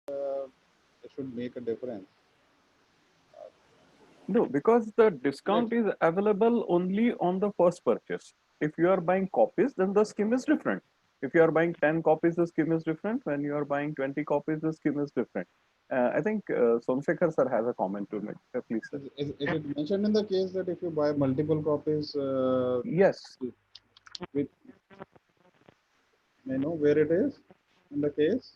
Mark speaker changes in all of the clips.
Speaker 1: it should make a difference.
Speaker 2: No, because the
Speaker 1: Right.
Speaker 2: discount is available only on the first purchase. If you are buying copies, then the scheme is different. If you are buying 10 copies, the scheme is different. When you are buying 20 copies, the scheme is different. I think Somsekhar sir has a comment to make. Please, sir.
Speaker 1: Is it mentioned in the case that if you buy multiple copies,
Speaker 2: Yes.
Speaker 1: with may know where it is in the case?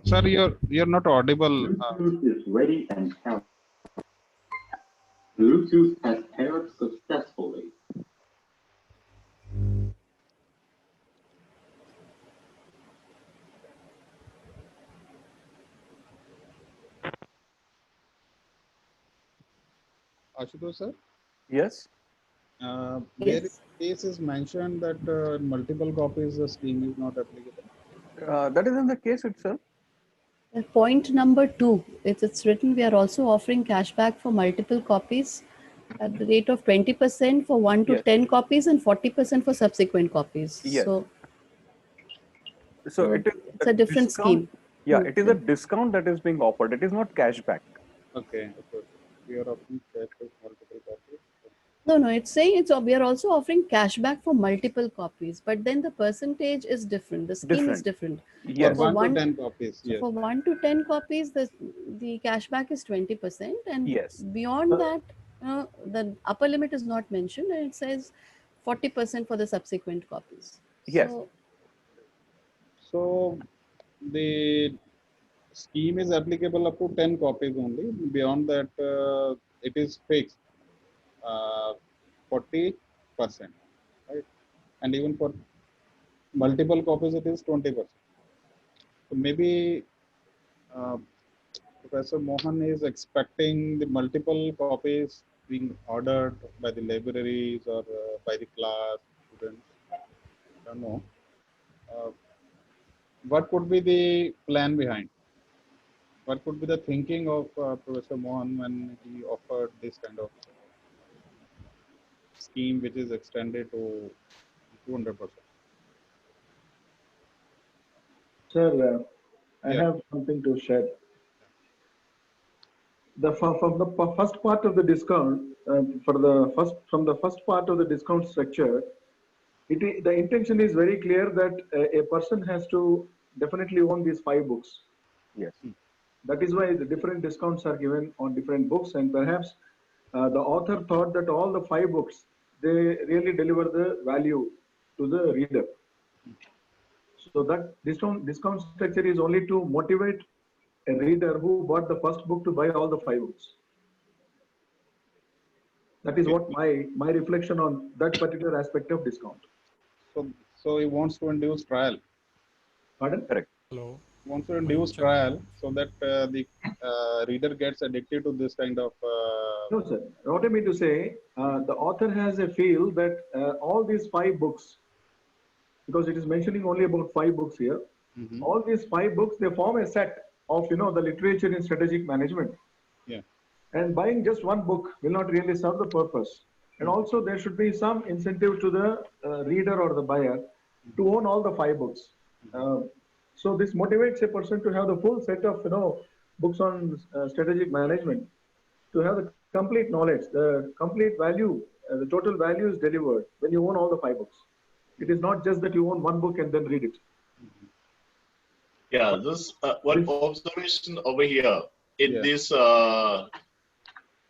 Speaker 1: Sir, you're not audible.
Speaker 3: Bluetooth is ready and paired. Bluetooth has paired successfully.
Speaker 1: Ashutosh sir,
Speaker 2: Yes.
Speaker 1: where in
Speaker 4: Yes.
Speaker 1: the case is mentioned that multiple copies the scheme is not applicable.
Speaker 2: That is in the case itself.
Speaker 4: Point number 2, it's written we are also offering cashback for multiple copies at the rate of 20% for 1 to
Speaker 2: Yes.
Speaker 4: 10 copies and 40% for subsequent copies.
Speaker 2: Yes.
Speaker 4: So
Speaker 2: So it is
Speaker 4: it's
Speaker 2: a
Speaker 4: a different
Speaker 2: discount.
Speaker 4: scheme.
Speaker 2: Yeah, it is a discount that is being offered. It is not cashback.
Speaker 1: Okay, okay. We are offering cash with multiple copies.
Speaker 4: No, it's saying we are also offering cashback for multiple copies, but then the percentage is different. The scheme is
Speaker 2: Different.
Speaker 4: different.
Speaker 1: For
Speaker 2: Yes.
Speaker 4: For
Speaker 1: 1 to
Speaker 4: one,
Speaker 1: 10 copies,
Speaker 4: so
Speaker 1: yes.
Speaker 4: for 1 to 10 copies, the cashback is 20%, and
Speaker 2: Yes.
Speaker 4: beyond that, the upper limit is not mentioned, and it says 40% for the subsequent copies.
Speaker 2: Yes.
Speaker 4: So
Speaker 1: So the scheme is applicable up to 10 copies only. Beyond that, it is fixed, 40%, right? And even for multiple copies, it is 20%. So maybe uh, Professor Mohan is expecting the multiple copies being ordered by the libraries or by the class students. I don't know. Uh, what could be the plan behind? What could be the thinking of Professor Mohan when he offered this kind of scheme, which is extended to 200%?
Speaker 5: Sir, I
Speaker 1: Yeah.
Speaker 5: have something to share. From the first part of the discount, from the first part of the discount structure, the intention is very clear that a person has to definitely own these 5 books.
Speaker 2: Yes.
Speaker 5: That is why the different discounts are given on different books, and perhaps the author thought that all the 5 books, they really deliver the value to the reader. So that discount structure is only to motivate a reader who bought the first book to buy all the 5 books. That is
Speaker 1: Okay.
Speaker 5: what my reflection on that particular aspect of discount.
Speaker 1: So he wants to induce trial.
Speaker 5: Pardon?
Speaker 2: Correct.
Speaker 6: Hello.
Speaker 1: He wants to induce trial so that the reader gets addicted to this kind of.
Speaker 5: No, sir. What I mean to say, the author has a feel that all these 5 books, because it is mentioning only about 5 books here, all these 5 books, they form a set of, the literature in strategic management.
Speaker 1: Yeah.
Speaker 5: And buying just one book will not really serve the purpose. And also there should be some incentive to the reader or the buyer to own all the 5 books. So this motivates a person to have the full set of, books on strategic management, to have the complete knowledge, the complete value, the total value is delivered when you own all the 5 books. It is not just that you own one book and then read it.
Speaker 7: Yeah, this one observation over here in this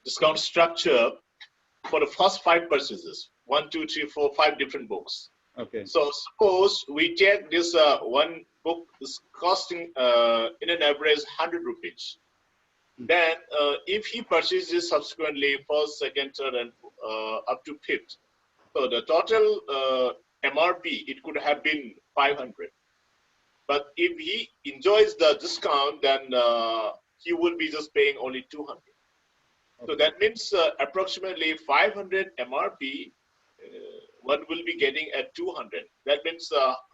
Speaker 7: discount structure for the first 5 purchases, 1, 2, 3, 4, 5 different books.
Speaker 1: Okay.
Speaker 7: So suppose we take this one book is costing in an average 100 rupees. Then if he purchases subsequently first, second, third, and up to fifth, so the total MRP, it could have been 500. But if he enjoys the discount, then he will be just paying only 200. Okay. So that means approximately 500 MRP, one will be getting at 200. That means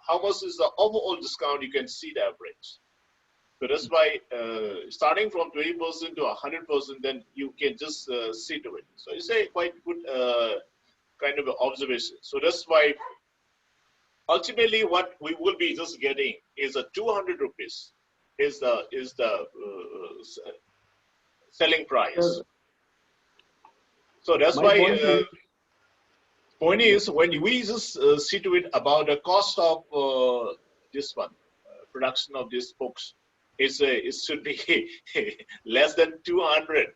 Speaker 7: how much is the overall discount? You can see the average. So that's why starting from 20% to 100%, then you can just see to it. So it's a quite good kind of observation. So that's why ultimately what we will be just getting is a 200 rupees is the selling price.
Speaker 5: Sir,
Speaker 7: So that's
Speaker 5: my
Speaker 7: why
Speaker 5: point is,
Speaker 7: point is when we just see to it about the cost of this one production of these books, it should be less than 200.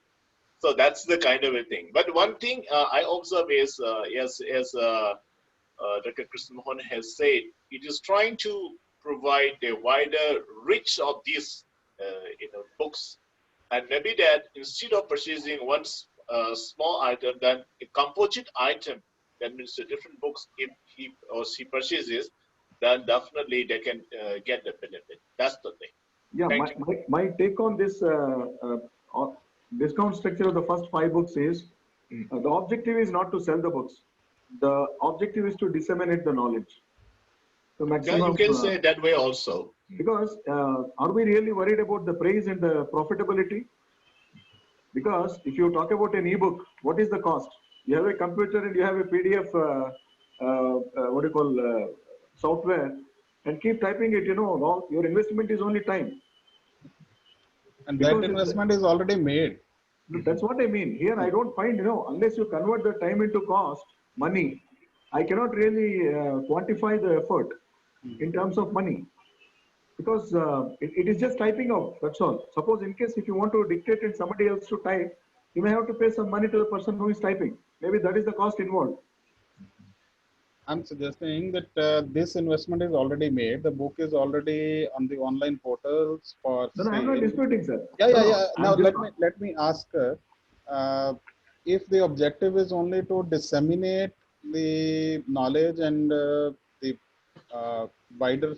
Speaker 7: So that's the kind of a thing. But one thing I observe is as Dr. Krishna Mohan has said, it is trying to provide a wider reach of these books, and maybe that instead of purchasing one small item, then a composite item, that means the different books, if he or she purchases, then definitely they can get the benefit. That's the thing.
Speaker 5: yeah,
Speaker 7: Thank
Speaker 5: my take on this discount structure of the first 5 books is the objective is not to sell the books. The objective is to disseminate the knowledge. The
Speaker 7: Yeah,
Speaker 5: maximum.
Speaker 7: you can say it that way also.
Speaker 5: Because are we really worried about the price and the profitability? Because if you talk about an ebook, what is the cost? You have a computer and you have a PDF, what do you call, software, and keep typing it. Your investment is only time.
Speaker 1: And
Speaker 5: Because
Speaker 1: that
Speaker 5: it's-
Speaker 1: investment is already made.
Speaker 5: That's what I mean. Here, I don't find, unless you convert the time into cost, money, I cannot really quantify the effort in terms of money. Because it is just typing out, that's all. Suppose in case if you want to dictate and somebody else to type, you may have to pay some money to the person who is typing. Maybe that is the cost involved.
Speaker 1: I'm suggesting that this investment is already made. The book is already on the online portals for
Speaker 5: Then I am not
Speaker 1: sale.
Speaker 5: disputing, sir.
Speaker 1: Yeah.
Speaker 5: I'm
Speaker 1: Now
Speaker 5: just-
Speaker 1: let me ask if the objective is only to disseminate the knowledge and the wider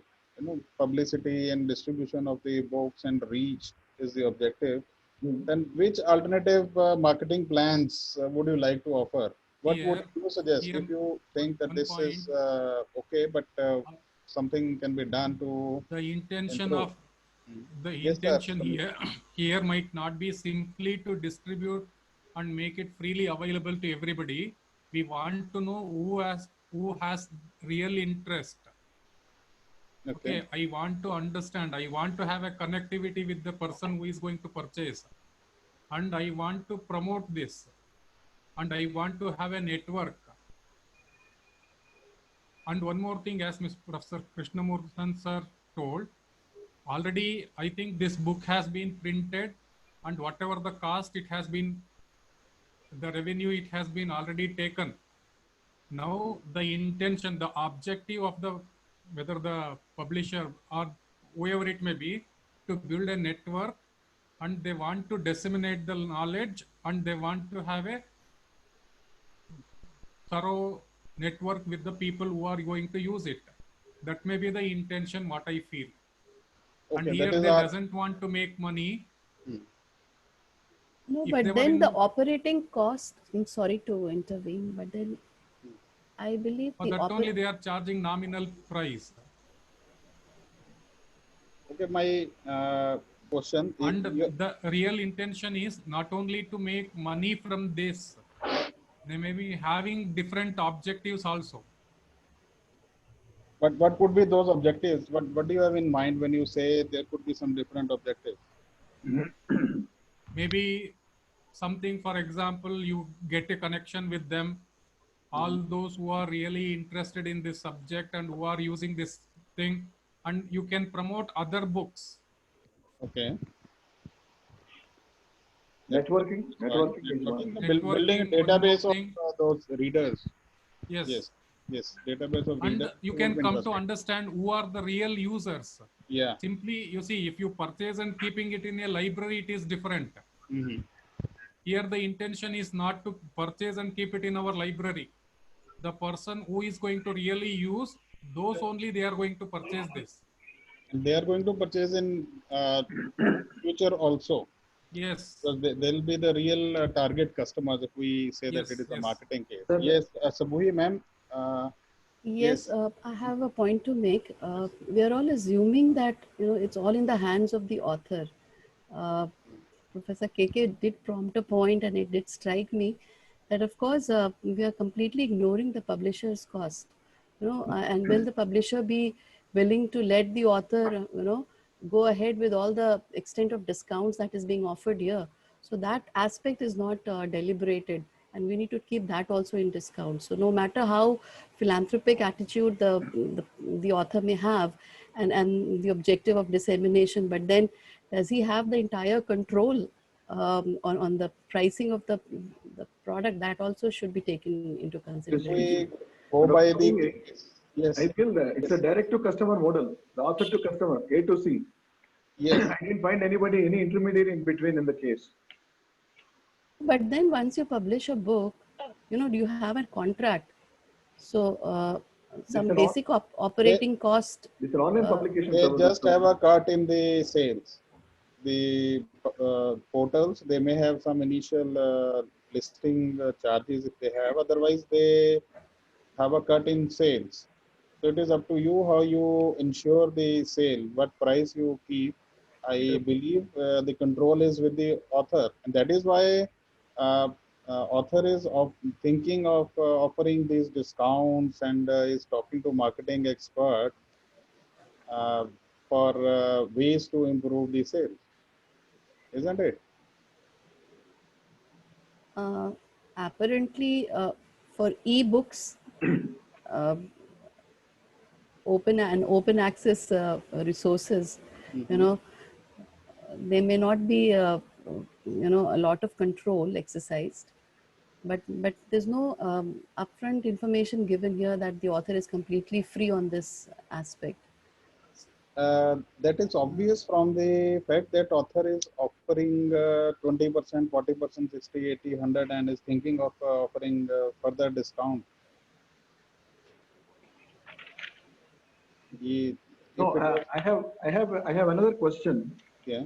Speaker 1: publicity and distribution of the books and reach is the objective, then which alternative marketing plans would you like to offer? What would
Speaker 6: Here-
Speaker 1: you suggest
Speaker 6: here
Speaker 1: if you think that
Speaker 6: one
Speaker 1: this is okay, but something can be done to
Speaker 6: The intention
Speaker 1: improve?
Speaker 6: of the
Speaker 1: Yes, sir.
Speaker 6: intention here might not be simply to distribute and make it freely available to everybody. We want to know who has real interest. Okay, I want to understand. I want to have a connectivity with the person who is going to purchase, and I want to promote this, and I want to have a network. And one more thing, as Mr. Professor Krishnamurthan sir told, already I think this book has been printed, and whatever the cost it has been, the revenue it has been already taken. Now the intention, the objective of whether the publisher or whoever it may be, to build a network, and they want to disseminate the knowledge, and they want to have a thorough network with the people who are going to use it. That may be the intention, what I feel. And
Speaker 1: Okay,
Speaker 6: here
Speaker 1: that is
Speaker 6: they
Speaker 1: our,
Speaker 6: doesn't want to make money.
Speaker 4: No,
Speaker 6: If
Speaker 4: but
Speaker 6: they were
Speaker 4: then the
Speaker 6: in-
Speaker 4: operating cost, I'm sorry to intervene, but then I believe
Speaker 6: For that only they are charging nominal price.
Speaker 1: okay, my question.
Speaker 6: And the real intention is not only to make money from this, they may be having different objectives also.
Speaker 1: But what could be those objectives? What do you have in mind when you say there could be some different objectives?
Speaker 6: Maybe something, for example, you get a connection with them, all those who are really interested in this subject and who are using this thing, and you can promote other books.
Speaker 1: Okay.
Speaker 5: Networking is one.
Speaker 1: Building a
Speaker 6: Networking, one more
Speaker 1: database of
Speaker 6: thing.
Speaker 1: those readers.
Speaker 6: Yes.
Speaker 1: Yes, database of
Speaker 6: And
Speaker 1: readers.
Speaker 6: you
Speaker 1: would
Speaker 6: can
Speaker 1: be
Speaker 6: come to
Speaker 1: interesting.
Speaker 6: understand who are the real users.
Speaker 1: Yeah.
Speaker 6: Simply, you see, if you purchase and keeping it in a library, it is different.
Speaker 1: Mhm.
Speaker 6: Here, the intention is not to purchase and keep it in our library. The person who is going to really use, those only they are going to purchase this.
Speaker 1: And they are going to purchase in future also.
Speaker 6: Yes.
Speaker 1: So they'll be the real target customers if we say
Speaker 6: Yes,
Speaker 1: that it is a
Speaker 6: yes.
Speaker 1: marketing case.
Speaker 5: Sir.
Speaker 1: Yes, Sabuhi ma'am,
Speaker 4: Yes, I have a point to make. We are all assuming that it's all in the hands of the author. Uh, Professor KK did prompt a point, and it did strike me that, of course, we are completely ignoring the publisher's cost. And will the publisher be willing to let the author, go ahead with all the extent of discounts that is being offered here? So that aspect is not deliberated, and we need to keep that also in discount. So no matter how philanthropic attitude the author may have, and the objective of dissemination, but then does he have the entire control on the pricing of the product? That also should be taken into consideration.
Speaker 1: We go by the, yes,
Speaker 5: I feel that it's a direct to customer model, the author to customer, A to C.
Speaker 1: yes.
Speaker 5: I didn't find anybody, any intermediary in between in the case.
Speaker 4: But then once you publish a book, do you have a contract? So some
Speaker 5: an
Speaker 4: basic operating cost.
Speaker 5: It's an online publication.
Speaker 1: They
Speaker 5: service.
Speaker 1: just have a cut in the sales. The portals, they may have some initial listing charges if they have. Otherwise, they have a cut in sales. So it is up to you how you ensure the sale, what price you keep. I believe the control is with the author, and that is why author is thinking of offering these discounts, and is talking to marketing expert for ways to improve the sales, isn't it?
Speaker 4: Apparently, for e-books, open access resources, there may not be a lot of control exercised, but there's no upfront information given here that the author is completely free on this aspect.
Speaker 1: That is obvious from the fact that author is offering 20%, 40%, 60, 80, 100, and is thinking of offering further discount.
Speaker 5: No, I have another question.
Speaker 1: Yeah.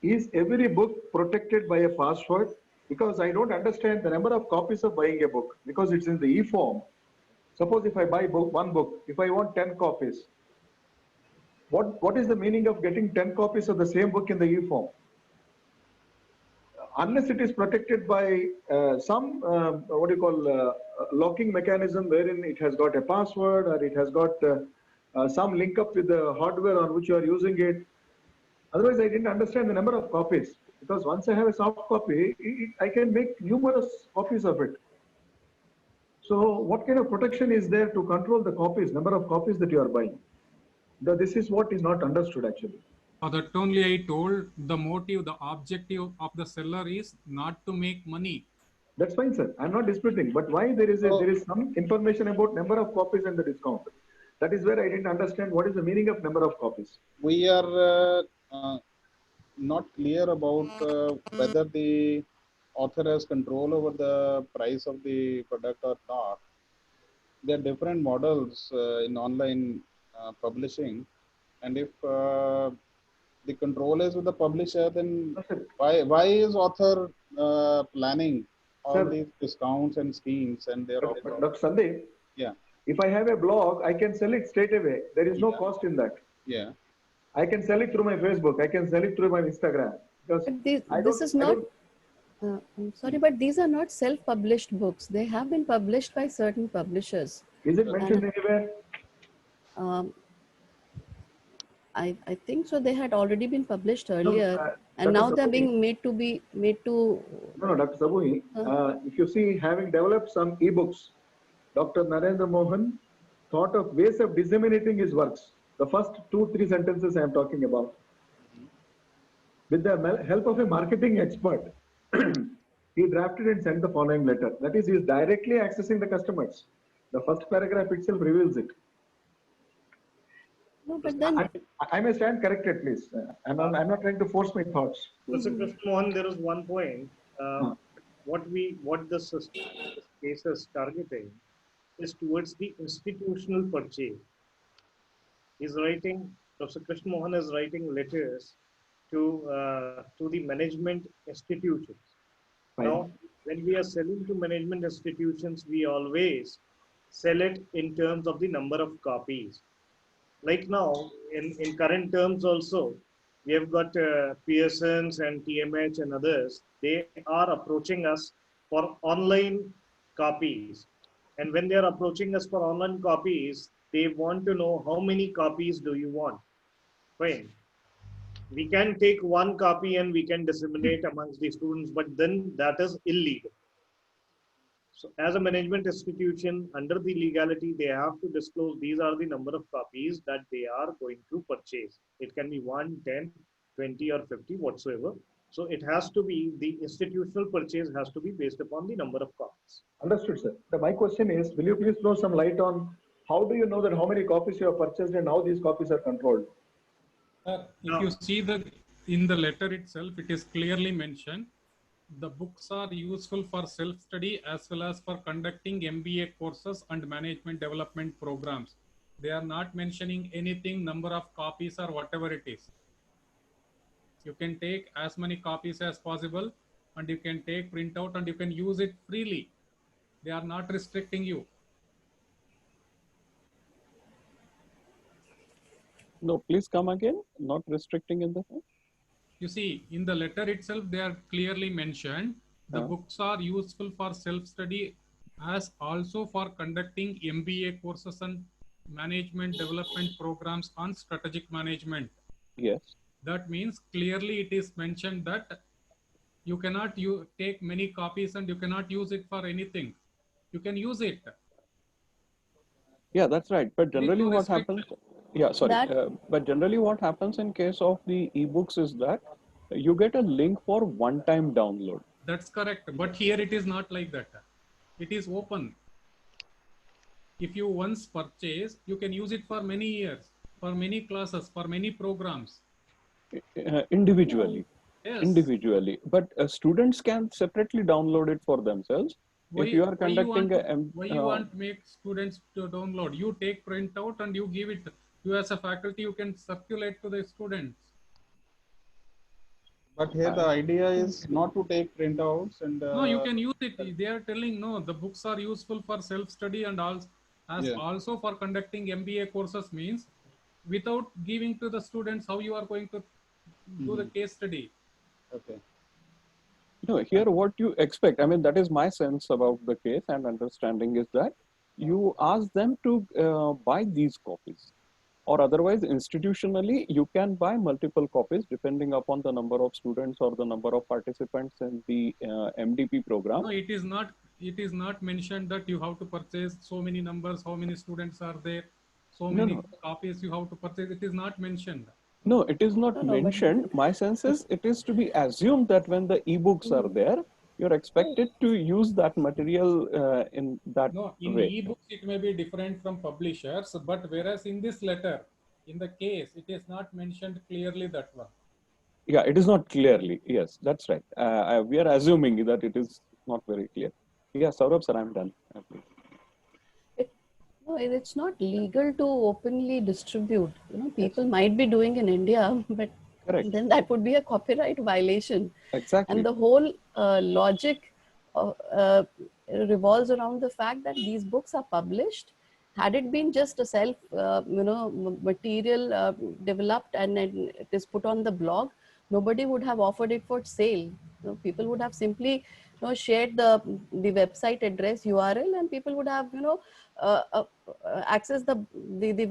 Speaker 5: Is every book protected by a password? Because I don't understand the number of copies of buying a book, because it's in the e-form. Suppose if I buy one book, if I want 10 copies, what is the meaning of getting 10 copies of the same book in the e-form? Unless it is protected by some locking mechanism wherein it has got a password, or it has got some link up with the hardware on which you are using it. Otherwise, I didn't understand the number of copies, because once I have a soft copy, I can make numerous copies of it. So what kind of protection is there to control the copies, number of copies that you are buying? This is what is not understood actually.
Speaker 6: That only I told the motive, the objective of the seller is not to make money.
Speaker 5: That's fine, sir. I'm not disputing. But why there is some information about number of copies and the discount? That is where I didn't understand what is the meaning of number of copies.
Speaker 1: We are not clear about whether the author has control over the price of the product or not. There are different models in online publishing, and if the control is with the publisher, then why is author planning all these discounts and schemes and their offer?
Speaker 5: Dr. Sandeep,
Speaker 1: yeah.
Speaker 5: If I have a blog, I can sell it straight away. There is no cost in that.
Speaker 1: Yeah.
Speaker 5: I can sell it through my Facebook. I can sell it through my Instagram. Because
Speaker 4: this is not. I'm sorry, but these are not self-published books. They have been published by certain publishers.
Speaker 5: Is it mentioned anywhere?
Speaker 4: I think so. They had already been published earlier, and now they're being made to.
Speaker 5: No, Dr. Sabui, if you see, having developed some e-books, Dr. Narendra Mohan thought of ways of disseminating his works. The first 2-3 sentences I am talking about. With the help of a marketing expert, he drafted and sent the following letter. That is, he is directly accessing the customers. The first paragraph itself reveals it.
Speaker 4: No, but then
Speaker 5: I may stand corrected, please. I'm not trying to force my thoughts.
Speaker 8: Professor Krishna Mohan, there is one point. What this case is targeting is towards the institutional purchase. Professor Krishna Mohan is writing letters to the management institutions. Fine. Now, when we are selling to management institutions, we always sell it in terms of the number of copies. Like now, in current terms also, we have got Pearson's and TMH and others. They are approaching us for online copies. And when they are approaching us for online copies, they want to know how many copies do you want. Fine. We can take one copy and we can disseminate amongst the students, but then that is illegal. So as a management institution, under the legality, they have to disclose these are the number of copies that they are going to purchase. It can be 1, 10, 20 or 50, whatsoever. So it has to be, the institutional purchase has to be based upon the number of copies.
Speaker 5: Understood, sir. My question is, will you please throw some light on how do you know that how many copies you have purchased and how these copies are controlled?
Speaker 6: If you see in the letter itself, it is clearly mentioned the books are useful for self-study as well as for conducting MBA courses and management development programs. They are not mentioning anything, number of copies or whatever it is. You can take as many copies as possible and you can take printout and you can use it freely. They are not restricting you.
Speaker 2: No, please come again. Not restricting in the sense.
Speaker 6: You see, in the letter itself, they are clearly mentioned. The books are useful for self-study as also for conducting MBA courses and management development programs on strategic management.
Speaker 2: Yes.
Speaker 6: That means clearly it is mentioned that you cannot take many copies and you cannot use it for anything. You can use it.
Speaker 2: Yeah, that's right. But
Speaker 6: There is
Speaker 2: generally
Speaker 6: no
Speaker 2: what
Speaker 6: restriction.
Speaker 2: happens, yeah, sorry.
Speaker 4: That-
Speaker 2: But generally what happens in case of the ebooks is that you get a link for one-time download.
Speaker 6: That's correct. But here it is not like that. It is open. If you once purchase, you can use it for many years, for many classes, for many programs.
Speaker 2: Individually.
Speaker 6: Yes.
Speaker 2: Individually. But students can separately download it for themselves. If you are conducting
Speaker 6: why you want to make students to download? You take printout and you give it. You as a faculty, you can circulate to the students.
Speaker 1: But here the idea is not to take printouts and
Speaker 6: No, you can use it. They are telling no, the books are useful for self-study and also for conducting MBA courses means without giving to the students how you are going to do the case study.
Speaker 1: Okay.
Speaker 2: No, here what you expect, I mean, that is my sense about the case and understanding is that you ask them to buy these copies, or otherwise institutionally you can buy multiple copies depending upon the number of students or the number of participants in the MDP program.
Speaker 6: No, it is not mentioned that you have to purchase so many numbers, how many students are there, so many copies you have to purchase. It is not mentioned.
Speaker 2: No, it is not mentioned. My sense is it is to be assumed that when the ebooks are there, you're expected to use that material in that
Speaker 6: No, in
Speaker 2: way.
Speaker 6: ebooks it may be different from publishers, but whereas in this letter, in the case, it is not mentioned clearly that one.
Speaker 2: Yeah, it is not clearly. Yes, that's right. We are assuming that it is not very clear. Yeah, Saurabh sir, I'm done.
Speaker 4: No, it's not legal to openly distribute. People might be doing in India, but
Speaker 2: Correct.
Speaker 4: then that would be a copyright violation.
Speaker 2: Exactly.
Speaker 4: And the whole logic revolves around the fact that these books are published. Had it been just a self, material developed and it is put on the blog, nobody would have offered it for sale. People would have simply, shared the website address URL, and people would have, access the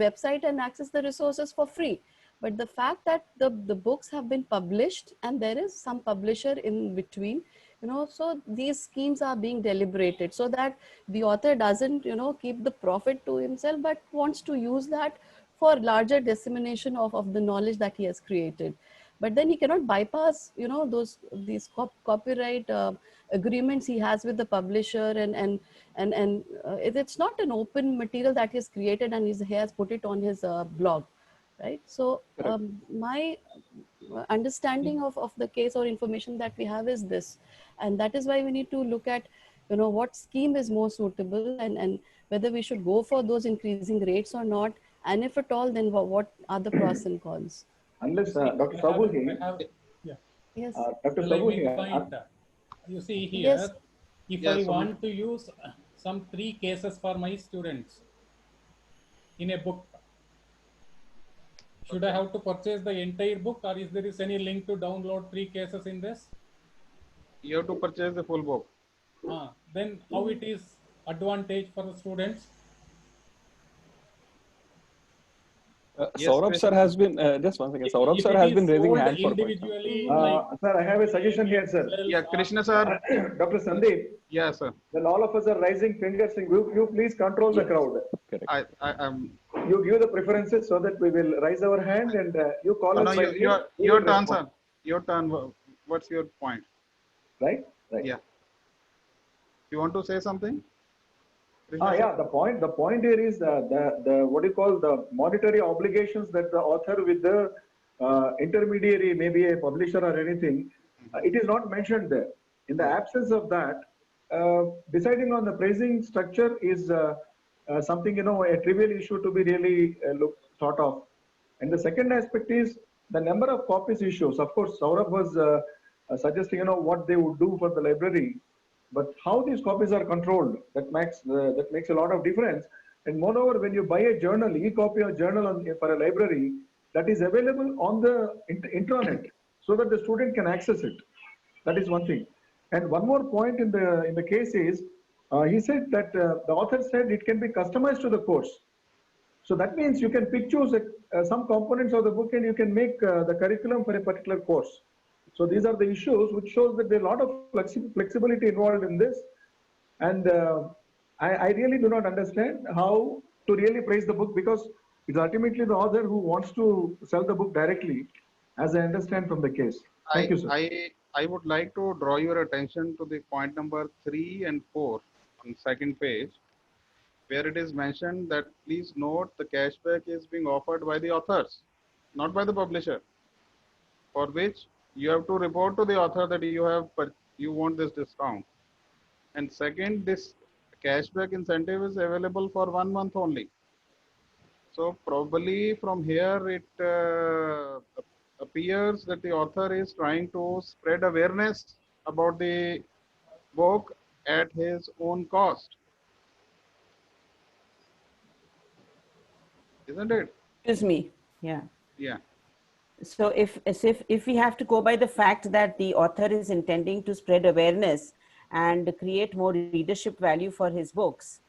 Speaker 4: website and access the resources for free. But the fact that the books have been published and there is some publisher in between, so these schemes are being deliberated so that the author doesn't, keep the profit to himself, but wants to use that for larger dissemination of the knowledge that he has created. But then he cannot bypass, these copyright agreements he has with the publisher, and it's not an open material that he's created and he has put it on his blog, right? So my understanding of the case or information that we have is this, and that is why we need to look at, what scheme is more suitable and whether we should go for those increasing rates or not, and if at all, then what are the pros and cons?
Speaker 5: Unless Dr. Sabu here,
Speaker 4: Yes.
Speaker 5: Dr.
Speaker 6: Let
Speaker 5: Sabu
Speaker 6: me
Speaker 5: here,
Speaker 6: find that. You see here,
Speaker 4: Yes.
Speaker 6: if
Speaker 1: Yeah,
Speaker 6: I
Speaker 1: so
Speaker 6: want to use, some 3 cases for my students in a book. Should I have to purchase the entire book, or is there is any link to download 3 cases in this?
Speaker 1: You have to purchase the full book.
Speaker 6: Then how it is advantage for the students?
Speaker 1: Yes,
Speaker 2: Saurabh sir
Speaker 1: Krishna.
Speaker 2: has been, just one second, Saurabh
Speaker 6: If
Speaker 2: sir
Speaker 6: it
Speaker 2: has
Speaker 6: is
Speaker 2: been raising
Speaker 6: sold
Speaker 2: hand for quite some
Speaker 6: individually,
Speaker 2: time.
Speaker 6: like
Speaker 5: Sir, I have a suggestion here, sir.
Speaker 1: Yeah, Krishna sir.
Speaker 5: Dr. Sandeep,
Speaker 1: Yeah, sir.
Speaker 5: when all of us are raising fingers, you please control the crowd.
Speaker 2: Correct.
Speaker 1: I'm.
Speaker 5: You give the preferences so that we will raise our hand and you call
Speaker 1: No,
Speaker 5: us
Speaker 1: no,
Speaker 5: by name. We
Speaker 1: your
Speaker 5: will
Speaker 1: turn,
Speaker 5: respond.
Speaker 1: sir. Your turn. What's your point?
Speaker 5: Right? Right.
Speaker 1: Yeah. You want to say something? Krishna sir?
Speaker 5: Yeah, the point here is the what do you call the monetary obligations that the author with the intermediary, maybe a publisher or anything, it is not mentioned there. In the absence of that, deciding on the pricing structure is something, a trivial issue to be really thought of. And the second aspect is the number of copies issues. Of course, Saurabh was suggesting, what they would do for the library. But how these copies are controlled, that makes a lot of difference. And moreover, when you buy a journal, e-copy or journal for a library, that is available on the intranet, so that the student can access it. That is one thing. And one more point in the case is, he said that the author said it can be customized to the course. So that means you can choose some components of the book and you can make the curriculum for a particular course. So these are the issues which shows that there are a lot of flexibility involved in this. And I really do not understand how to really praise the book, because it's ultimately the author who wants to sell the book directly, as I understand from the case. Thank you, sir.
Speaker 1: I would like to draw your attention to the point number 3 and 4 on second page, where it is mentioned that please note the cashback is being offered by the authors, not by the publisher, for which you have to report to the author that you want this discount. And second, this cashback incentive is available for 1 month only. So probably from here it appears that the author is trying to spread awareness about the book at his own cost. Isn't it?
Speaker 9: Excuse me. Yeah.
Speaker 1: Yeah.
Speaker 9: So if we have to go by the fact that the author is intending to spread awareness and create more readership value for his books,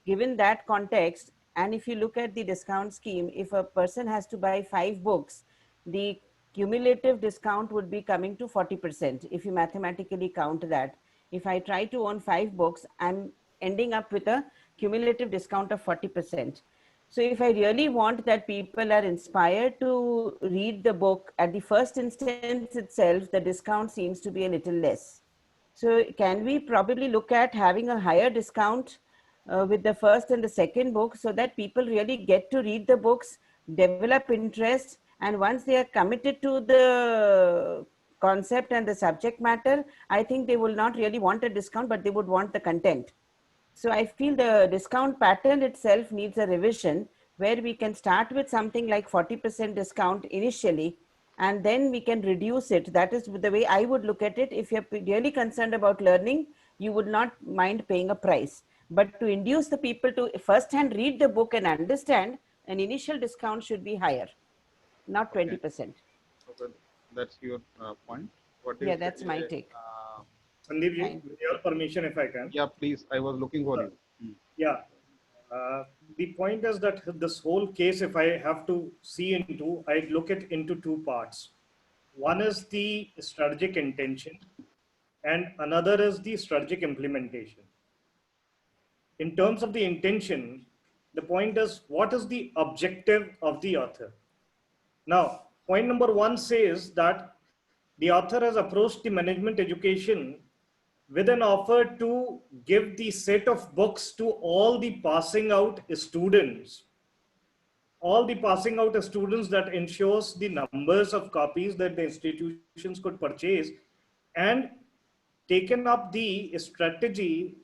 Speaker 9: given that context, and if you look at the discount scheme, if a person has to buy 5 books, the cumulative discount would be coming to 40%. If you mathematically count that, if I try to own 5 books, I'm ending up with a cumulative discount of 40%. So if I really want that people are inspired to read the book, at the first instance itself, the discount seems to be a little less. So can we probably look at having a higher discount with the first and the second book, so that people really get to read the books, develop interest, and once they are committed to the concept and the subject matter, I think they will not really want a discount, but they would want the content. So I feel the discount pattern itself needs a revision, where we can start with something like 40% discount initially, and then we can reduce it. That is the way I would look at it. If you're really concerned about learning, you would not mind paying a price. But to induce the people to first-hand read the book and understand, an initial discount should be higher, not 20%.
Speaker 1: Okay. That's your point. What is
Speaker 9: Yeah, that's my take.
Speaker 8: Sandeep,
Speaker 9: Fine.
Speaker 8: with your permission, if I can.
Speaker 1: Yeah, please. I was looking for you.
Speaker 8: Yeah. The point is that this whole case, if I have to see into, I'd look at into 2 parts. One is the strategic intention, and another is the strategic implementation. In terms of the intention, the point is, what is the objective of the author? Now, point number 1 says that the author has approached the management education with an offer to give the set of books to all the passing out students. All the passing out students, that ensures the numbers of copies that the institutions could purchase, and taken up the strategy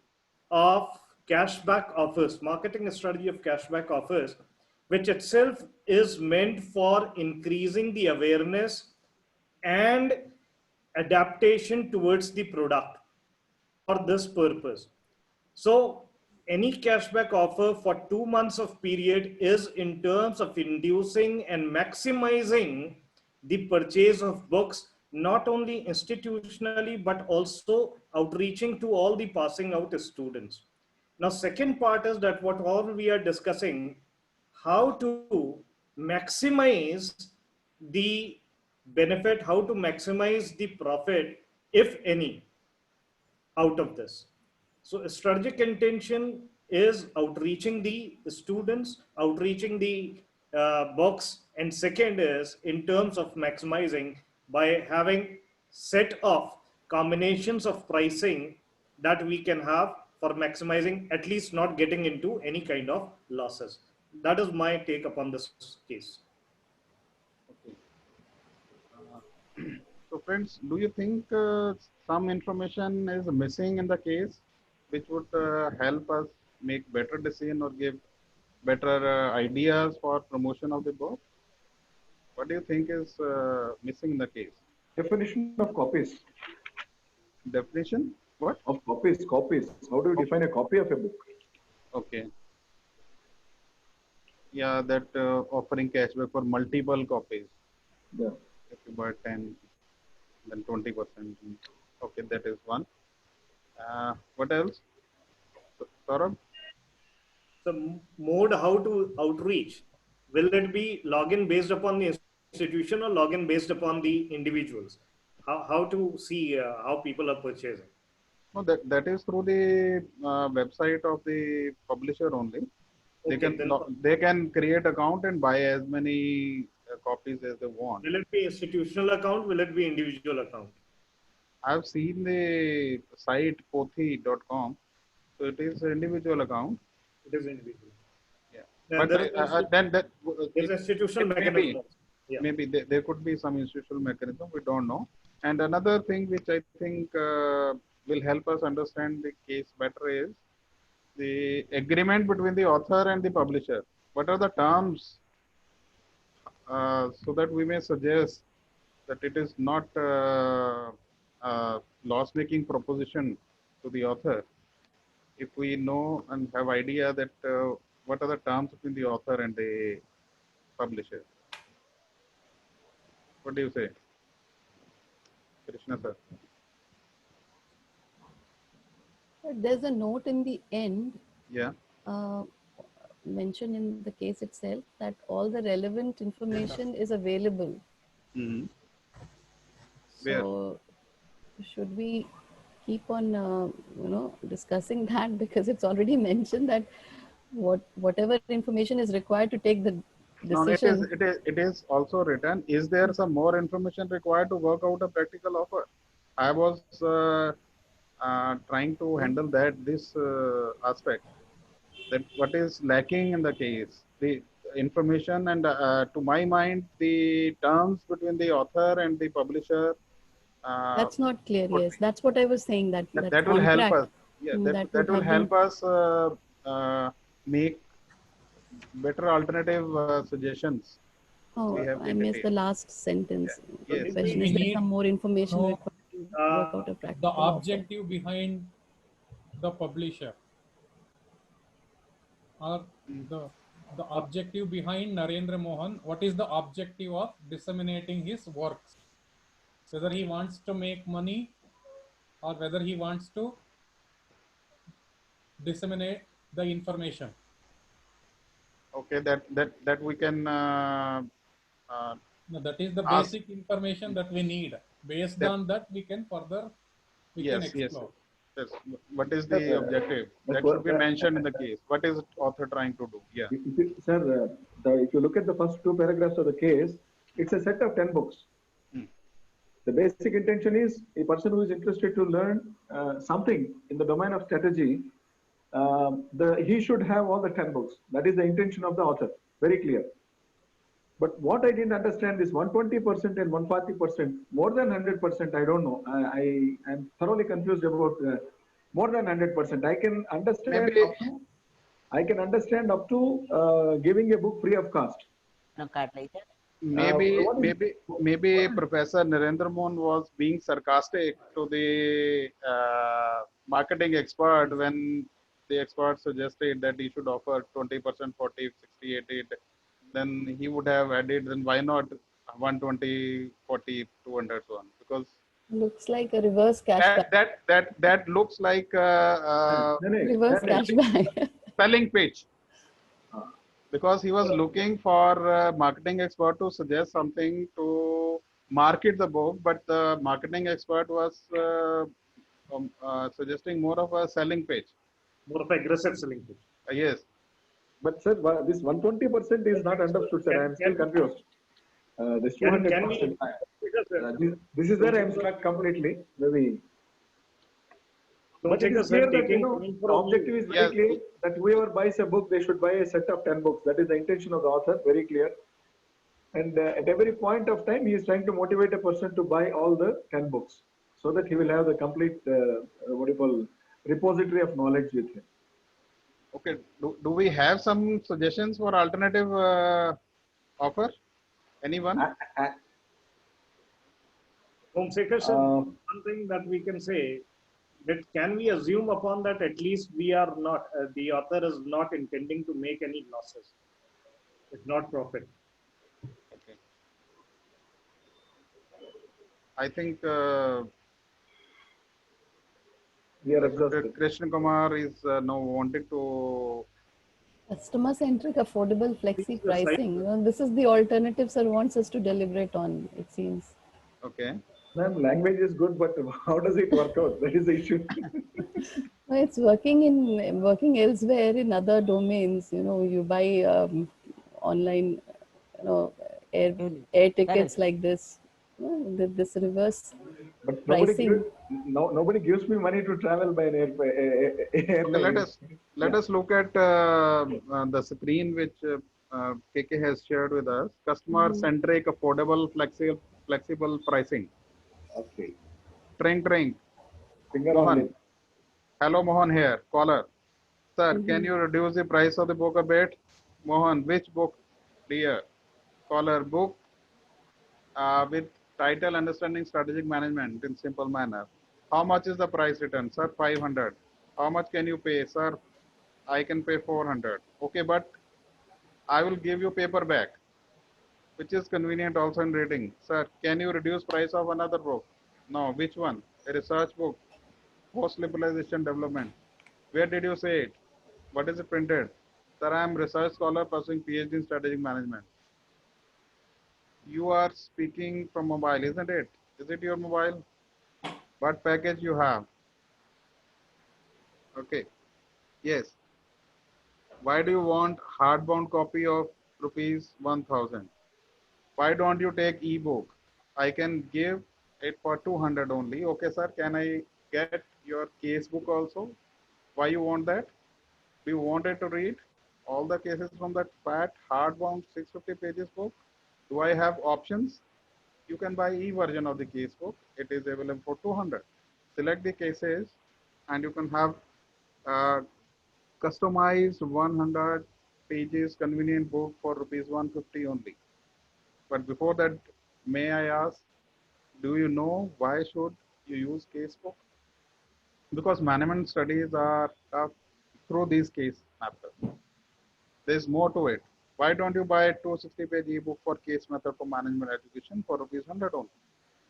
Speaker 8: of cashback offers, marketing strategy of cashback offers, which itself is meant for increasing the awareness and adaptation towards the product for this purpose. So any cashback offer for 2 months of period is in terms of inducing and maximizing the purchase of books, not only institutionally, but also outreaching to all the passing out students. Now, second part is that what all we are discussing, how to maximize the benefit, how to maximize the profit, if any, out of this. So strategic intention is outreaching the students, outreaching the books, and second is in terms of maximizing by having set of combinations of pricing that we can have for maximizing, at least not getting into any kind of losses. That is my take upon this case.
Speaker 1: Okay. So friends, do you think some information is missing in the case which would help us make better decision or give better ideas for promotion of the book? What do you think is missing in the case?
Speaker 5: Definition of copies.
Speaker 1: Definition? What?
Speaker 5: Of copies. Copies. How do you define a copy of a book?
Speaker 1: Okay. Yeah, that offering cashback for multiple copies.
Speaker 5: Yeah.
Speaker 1: If you buy 10, then 20%. Okay, that is one. What else? Saurabh?
Speaker 8: So mode how to outreach, will it be login based upon the institution or login based upon the individuals? How to see how people are purchasing?
Speaker 1: No, that is through the website of the publisher only.
Speaker 8: Okay,
Speaker 1: They can create account and buy as many copies as they want.
Speaker 8: will it be institutional account? Will it be individual account?
Speaker 1: I've seen the site pothi.com. So it is an individual account.
Speaker 8: It is individual.
Speaker 1: Yeah.
Speaker 8: Then
Speaker 1: But
Speaker 8: there is
Speaker 1: then that
Speaker 8: there's institutional
Speaker 1: maybe,
Speaker 8: mechanism. Yeah.
Speaker 1: maybe there could be some institutional mechanism. We don't know. And another thing which I think will help us understand the case better is the agreement between the author and the publisher. What are the terms so that we may suggest that it is not loss-making proposition to the author if we know and have idea that what are the terms between the author and the publisher. What do you say, Krishna sir?
Speaker 4: There's a note in the end
Speaker 1: Yeah.
Speaker 4: mentioned in the case itself that all the relevant information is available.
Speaker 1: Mm-hmm.
Speaker 4: So should we keep on discussing that, because it's already mentioned that whatever information is required to take the decision.
Speaker 1: No, it is also written. Is there some more information required to work out a practical offer? I was trying to handle this aspect. That what is lacking in the case, the information, and to my mind, the terms between the author and the publisher.
Speaker 4: That's not clear. Yes, that's what I was saying. That
Speaker 1: will help us. Yeah, that will help us make better alternative suggestions.
Speaker 4: Oh, I missed the last sentence.
Speaker 1: Yeah. Yes.
Speaker 4: The question is there some more information required to work out a practical
Speaker 6: the objective behind the publisher, or the objective behind Narendra Mohan. What is the objective of disseminating his works? Whether he wants to make money or whether he wants to disseminate the information.
Speaker 1: Okay, that we can.
Speaker 6: No, that is the basic information that we need. Based on that, we can further can explore.
Speaker 1: Yes. What is the objective? That should be mentioned in the case. What is the author trying to do? Yeah.
Speaker 5: Sir, if you look at the first two paragraphs of the case, it's a set of 10 books. The basic intention is a person who is interested to learn something in the domain of strategy, he should have all the 10 books. That is the intention of the author. Very clear. But what I didn't understand is 120% and 140%, more than 100%, I don't know. I am thoroughly confused about more than 100%. I can understand up to giving a book free of cost.
Speaker 1: Maybe Professor Narendra Mohan was being sarcastic to the marketing expert when the expert suggested that he should offer 20%, 40, 60, 80, then he would have added, then why not 120, 40, 200, so on? Because
Speaker 4: Looks like a reverse cashback.
Speaker 1: that looks like
Speaker 4: Reverse cashback.
Speaker 1: selling pitch. Because he was looking for a marketing expert to suggest something to market the book, but the marketing expert was suggesting more of a selling page.
Speaker 8: More of aggressive selling pitch.
Speaker 1: Yes.
Speaker 5: But sir, this 120% is not understood, sir. I am still confused. This 200%. This is where I am stuck completely. Maybe. But it is clear that, the objective is very clear that whoever buys a book, they should buy a set of 10 books. That is the intention of the author, very clear. And at every point of time, he is trying to motivate a person to buy all the 10 books so that he will have the complete, repository of knowledge with him.
Speaker 1: Okay. Do we have some suggestions for alternative offer? Anyone?
Speaker 8: Homsekar, one thing that we can say, that can we assume upon that at least we are not, the author is not intending to make any losses, if not profit.
Speaker 1: Okay. I think
Speaker 5: we are exhausted.
Speaker 1: Krishna Kumar is now wanting to
Speaker 4: Customer-centric, affordable, flexi pricing. This is the alternative sir wants us to deliberate on, it seems.
Speaker 1: Okay.
Speaker 5: Ma'am, language is good, but how does it work out? That is the issue.
Speaker 4: No, it's working elsewhere in other domains. You buy online, air tickets like this. This reverse
Speaker 5: but
Speaker 4: pricing.
Speaker 5: Nobody gives me money to travel by an airline.
Speaker 1: Okay, let us look at the screen which KK has shared with us. Customer-centric, affordable, flexible pricing.
Speaker 5: Okay.
Speaker 1: Tring.
Speaker 5: Finger
Speaker 1: Mohan.
Speaker 5: on lip.
Speaker 1: Hello, Mohan here. Caller. Sir, can you reduce the price of the book a bit? Mohan, which book, dear? Caller, book with title Understanding Strategic Management in Simple Manner. How much is the price written? Sir, 500. How much can you pay? Sir, I can pay 400. Okay, but I will give you paperback, which is convenient also in reading. Sir, can you reduce price of another book? No, which one? A research book, post-liberalization development. Where did you say it? What is it printed? Sir, I am research scholar pursuing PhD in strategic management. You are speaking from mobile, isn't it? Is it your mobile? What package you have? Okay. Yes. Why do you want hardbound copy of rupees 1000? Why don't you take ebook? I can give it for 200 only. Okay, sir. Can I get your case book also? Why you want that? Do you want it to read all the cases from that fat hardbound 650 pages book? Do I have options? You can buy e-version of the case book. It is available for 200. Select the cases and you can have customized 100 pages convenient book for rupees 150 only. But before that, may I ask, do you know why should you use case book? Because management studies are through these case methods. There's more to it. Why don't you buy a 260-page ebook for case method for management education for rupees 100 only?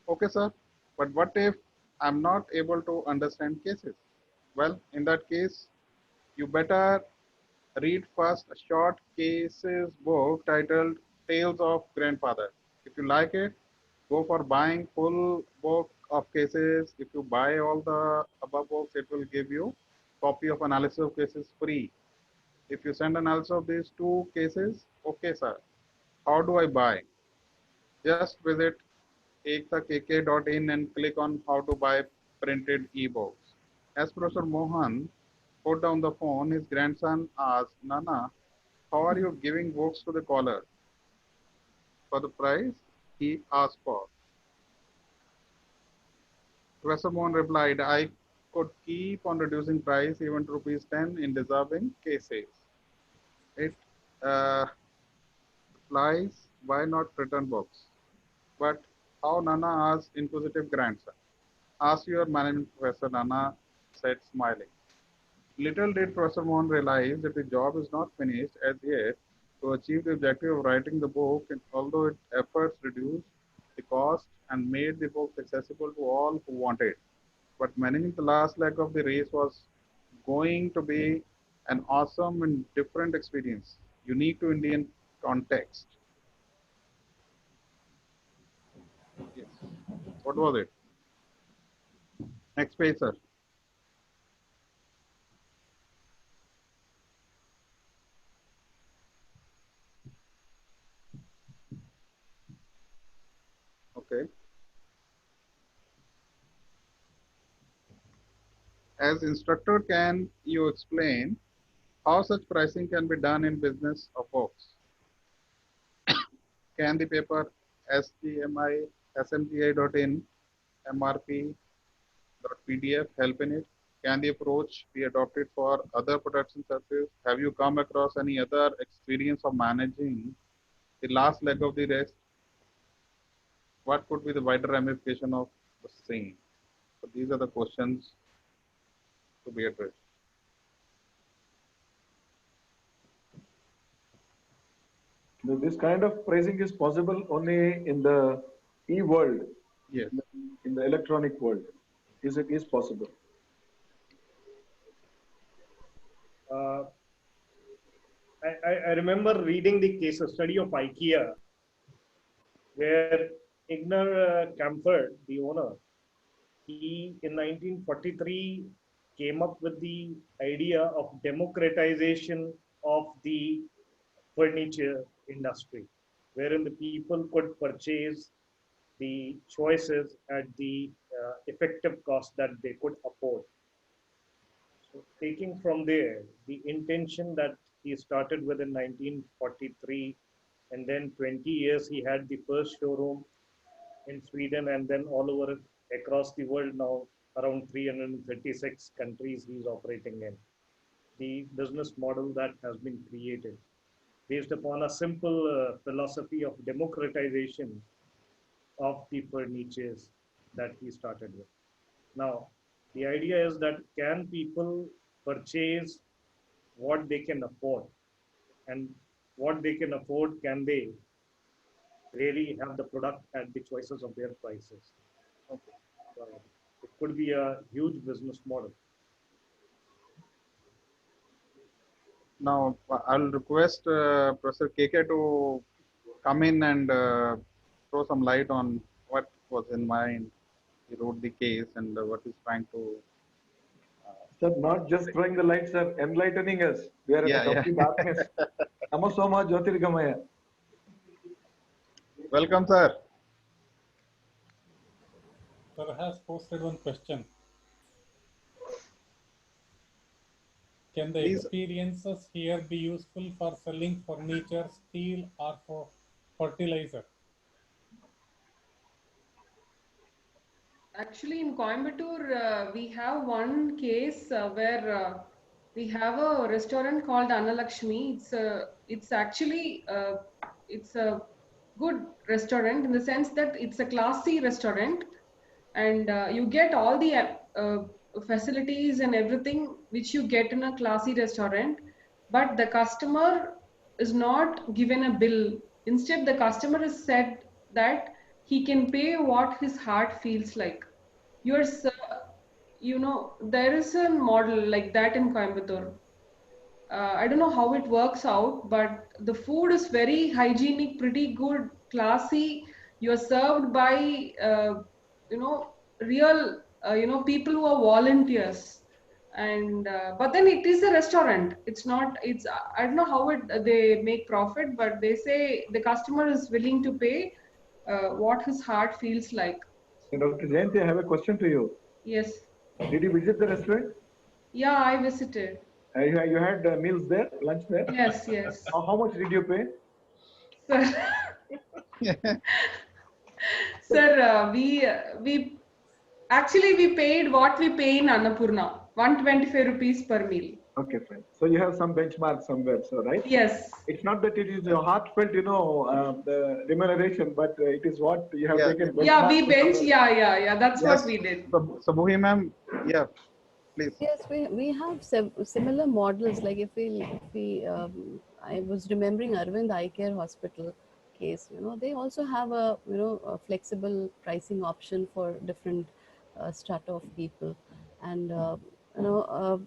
Speaker 1: Okay, sir. But what if I'm not able to understand cases? Well, in that case, you better read first a short cases book titled Tales of Grandfather. If you like it, go for buying full book of cases. If you buy all the above books, it will give you copy of analysis of cases free. If you send analysis of these 2 cases, okay, sir. How do I buy? Just visit ekthakk.in and click on how to buy printed ebooks. As Professor Mohan put down the phone, his grandson asked, Nana, how are you giving books to the caller for the price he asked for? Professor Mohan replied, I could keep on reducing price even to rupees 10 in deserving cases. It applies, why not return books? But how, Nana asked inquisitive grandson. Ask your management professor, Nana said smiling. Little did Professor Mohan realize that the job is not finished as yet to achieve the objective of writing the book, and although its efforts reduced the cost and made the book accessible to all who wanted. But managing the last leg of the race was going to be an awesome and different experience, unique to Indian context. Yes. What was it? Next page, sir. Okay. As instructor, can you explain how such pricing can be done in business of books? Can the paper SGMI, smgi.in, mrp.pdf help in it? Can the approach be adopted for other products and services? Have you come across any other experience of managing the last leg of the race? What could be the wider ramification of the same? So these are the questions to be addressed.
Speaker 5: This kind of pricing is possible only in the e-world,
Speaker 1: Yes.
Speaker 5: in the electronic world. It is possible.
Speaker 8: I remember reading the case study of IKEA, where Ignar Kamfer, the owner, he in 1943 came up with the idea of democratization of the furniture industry, wherein the people could purchase the choices at the effective cost that they could afford. So taking from there, the intention that he started with in 1943, and then 20 years he had the first showroom in Sweden, and then all over across the world now, around 336 countries he's operating in. The business model that has been created based upon a simple philosophy of democratization of the furnitures that he started with. Now, the idea is that can people purchase what they can afford, and what they can afford, can they really have the product at the choices of their prices? Okay. So it could be a huge business model.
Speaker 1: Now, I'll request Professor KK to come in and throw some light on what was in mind. He wrote the case and what he's trying to.
Speaker 5: Sir, not just throwing the light, sir, enlightening us. We are in a complete darkness. Tamasoma Jyotirgamaya.
Speaker 1: Welcome, sir.
Speaker 6: Sir has posted one question. Can the
Speaker 1: Please.
Speaker 6: experiences here be useful for selling furniture, steel, or for fertilizer?
Speaker 10: Actually, in Coimbatore, we have one case where we have a restaurant called Annalakshmi. It's actually it's a good restaurant in the sense that it's a classy restaurant, and you get all the facilities and everything which you get in a classy restaurant, but the customer is not given a bill. Instead, the customer is said that he can pay what his heart feels like. You're there is a model like that in Coimbatore. I don't know how it works out, but the food is very hygienic, pretty good, classy. You're served by real people who are volunteers, and but then it is a restaurant. It's not. It's I don't know how they make profit, but they say the customer is willing to pay what his heart feels like.
Speaker 5: So, Dr. Jayanti, I have a question to you.
Speaker 10: Yes.
Speaker 5: Did you visit the restaurant?
Speaker 10: Yeah, I visited.
Speaker 5: You had meals there, lunch there?
Speaker 10: Yes, yes.
Speaker 5: How much did you pay?
Speaker 10: Sir, we actually we paid what we pay in Annapurna, 125 rupees per meal.
Speaker 5: Okay, fine. So you have some benchmark somewhere, so right?
Speaker 10: Yes.
Speaker 5: It's not that it is a heartfelt, the remuneration, but it is what you have taken.
Speaker 10: Yeah, we bench. Yeah. That's
Speaker 1: Yes.
Speaker 10: what we did.
Speaker 1: So Buhi ma'am, yeah, please.
Speaker 4: Yes, we have similar models. Like I was remembering Arvind Eye Care Hospital case. They also have a flexible pricing option for different strata of people, and you know, uh,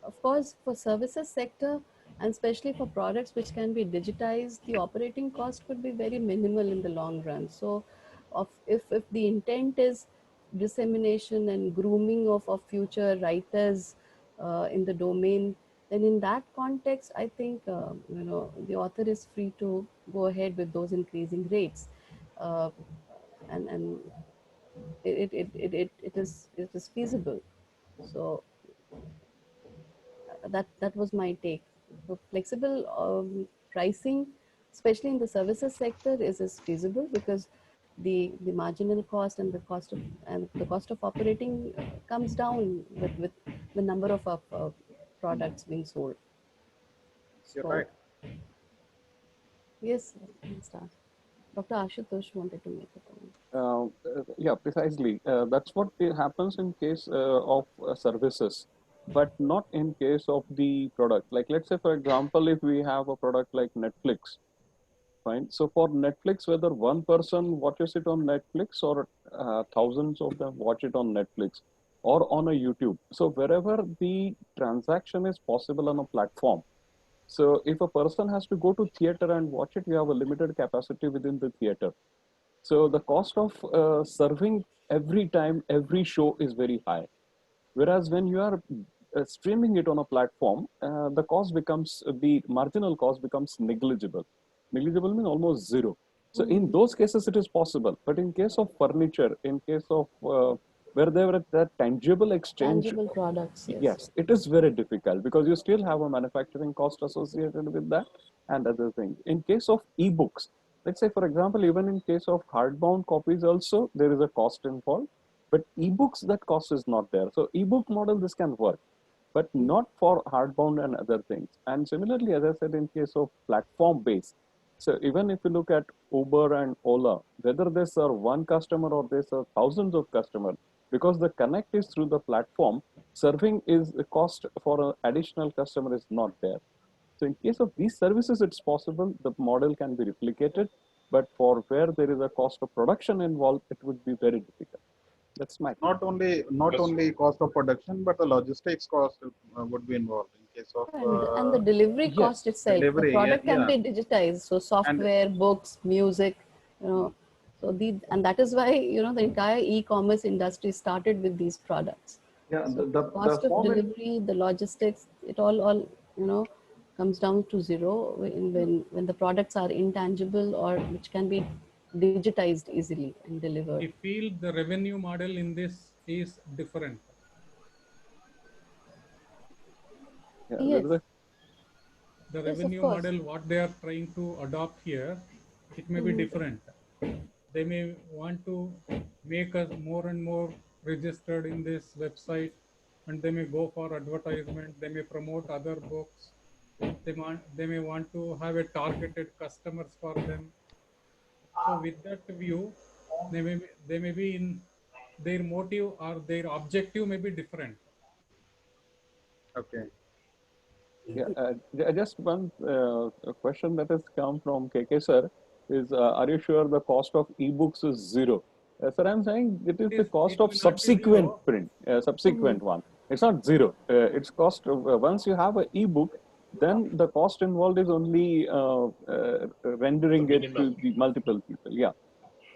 Speaker 4: of course, for services sector and especially for products which can be digitized, the operating cost could be very minimal in the long run. So, if the intent is dissemination and grooming of future writers in the domain, then in that context, I think the author is free to go ahead with those increasing rates, uh, and it is feasible. So that was my take. So flexible pricing, especially in the services sector, is feasible because the marginal cost and the cost of operating comes down with the number of products being sold.
Speaker 1: You're
Speaker 4: So
Speaker 1: right.
Speaker 4: yes, let's start. Dr. Ashutosh wanted to make a point.
Speaker 2: Yeah, precisely. That's what happens in case of services, but not in case of the product. Like, let's say, for example, if we have a product like Netflix, fine. So for Netflix, whether one person watches it on Netflix or thousands of them watch it on Netflix or on a YouTube. So wherever the transaction is possible on a platform. So if a person has to go to theater and watch it, we have a limited capacity within the theater. So the cost of serving every time, every show is very high. Whereas when you are streaming it on a platform, the marginal cost becomes negligible. Negligible means almost zero. So in those cases, it is possible. But in case of furniture, in case of where there were that tangible exchange,
Speaker 4: Tangible products, yes.
Speaker 2: yes, it is very difficult because you still have a manufacturing cost associated with that and other things. In case of ebooks, let's say, for example, even in case of hardbound copies also, there is a cost involved. But ebooks, that cost is not there. So ebook model, this can work, but not for hardbound and other things. And similarly, as I said, in case of platform based, so even if you look at Uber and Ola, whether there's one customer or there's thousands of customers, because the connect is through the platform, serving is the cost for an additional customer is not there. So in case of these services, it's possible the model can be replicated, but for where there is a cost of production involved, it would be very difficult. That's my
Speaker 1: Not only cost of production, but the logistics cost would be involved in case of
Speaker 4: And the delivery
Speaker 2: yes,
Speaker 4: cost itself, the
Speaker 1: delivery.
Speaker 4: product can
Speaker 1: Yeah,
Speaker 4: be digitized. So
Speaker 1: and
Speaker 4: software, books, music, and that is why the entire e-commerce industry started with these products.
Speaker 5: Yeah,
Speaker 4: So
Speaker 5: the
Speaker 4: cost of
Speaker 5: format.
Speaker 4: delivery, the logistics, it all comes down to zero when the products are intangible or which can be digitized easily and delivered.
Speaker 6: I feel the revenue model in this is different.
Speaker 2: yeah,
Speaker 4: Yes,
Speaker 6: The
Speaker 4: yes, of
Speaker 6: revenue
Speaker 4: course.
Speaker 6: model, what they are trying to adopt here, it may be different. They may want to make us more and more registered in this website, and they may go for advertisement. They may promote other books. They may want to have a targeted customers for them. So with that view, they may be in their motive or their objective may be different.
Speaker 1: okay.
Speaker 2: yeah. Just one question that has come from KK sir is: are you sure the cost of ebooks is zero? Sir, I'm saying it is the cost
Speaker 6: It
Speaker 2: of
Speaker 6: may not be
Speaker 2: subsequent
Speaker 6: zero.
Speaker 2: print, subsequent one. It's not zero. It's cost once you have an ebook, then the cost involved is only
Speaker 7: The
Speaker 2: rendering it to
Speaker 7: minimum.
Speaker 2: the multiple people. Yeah.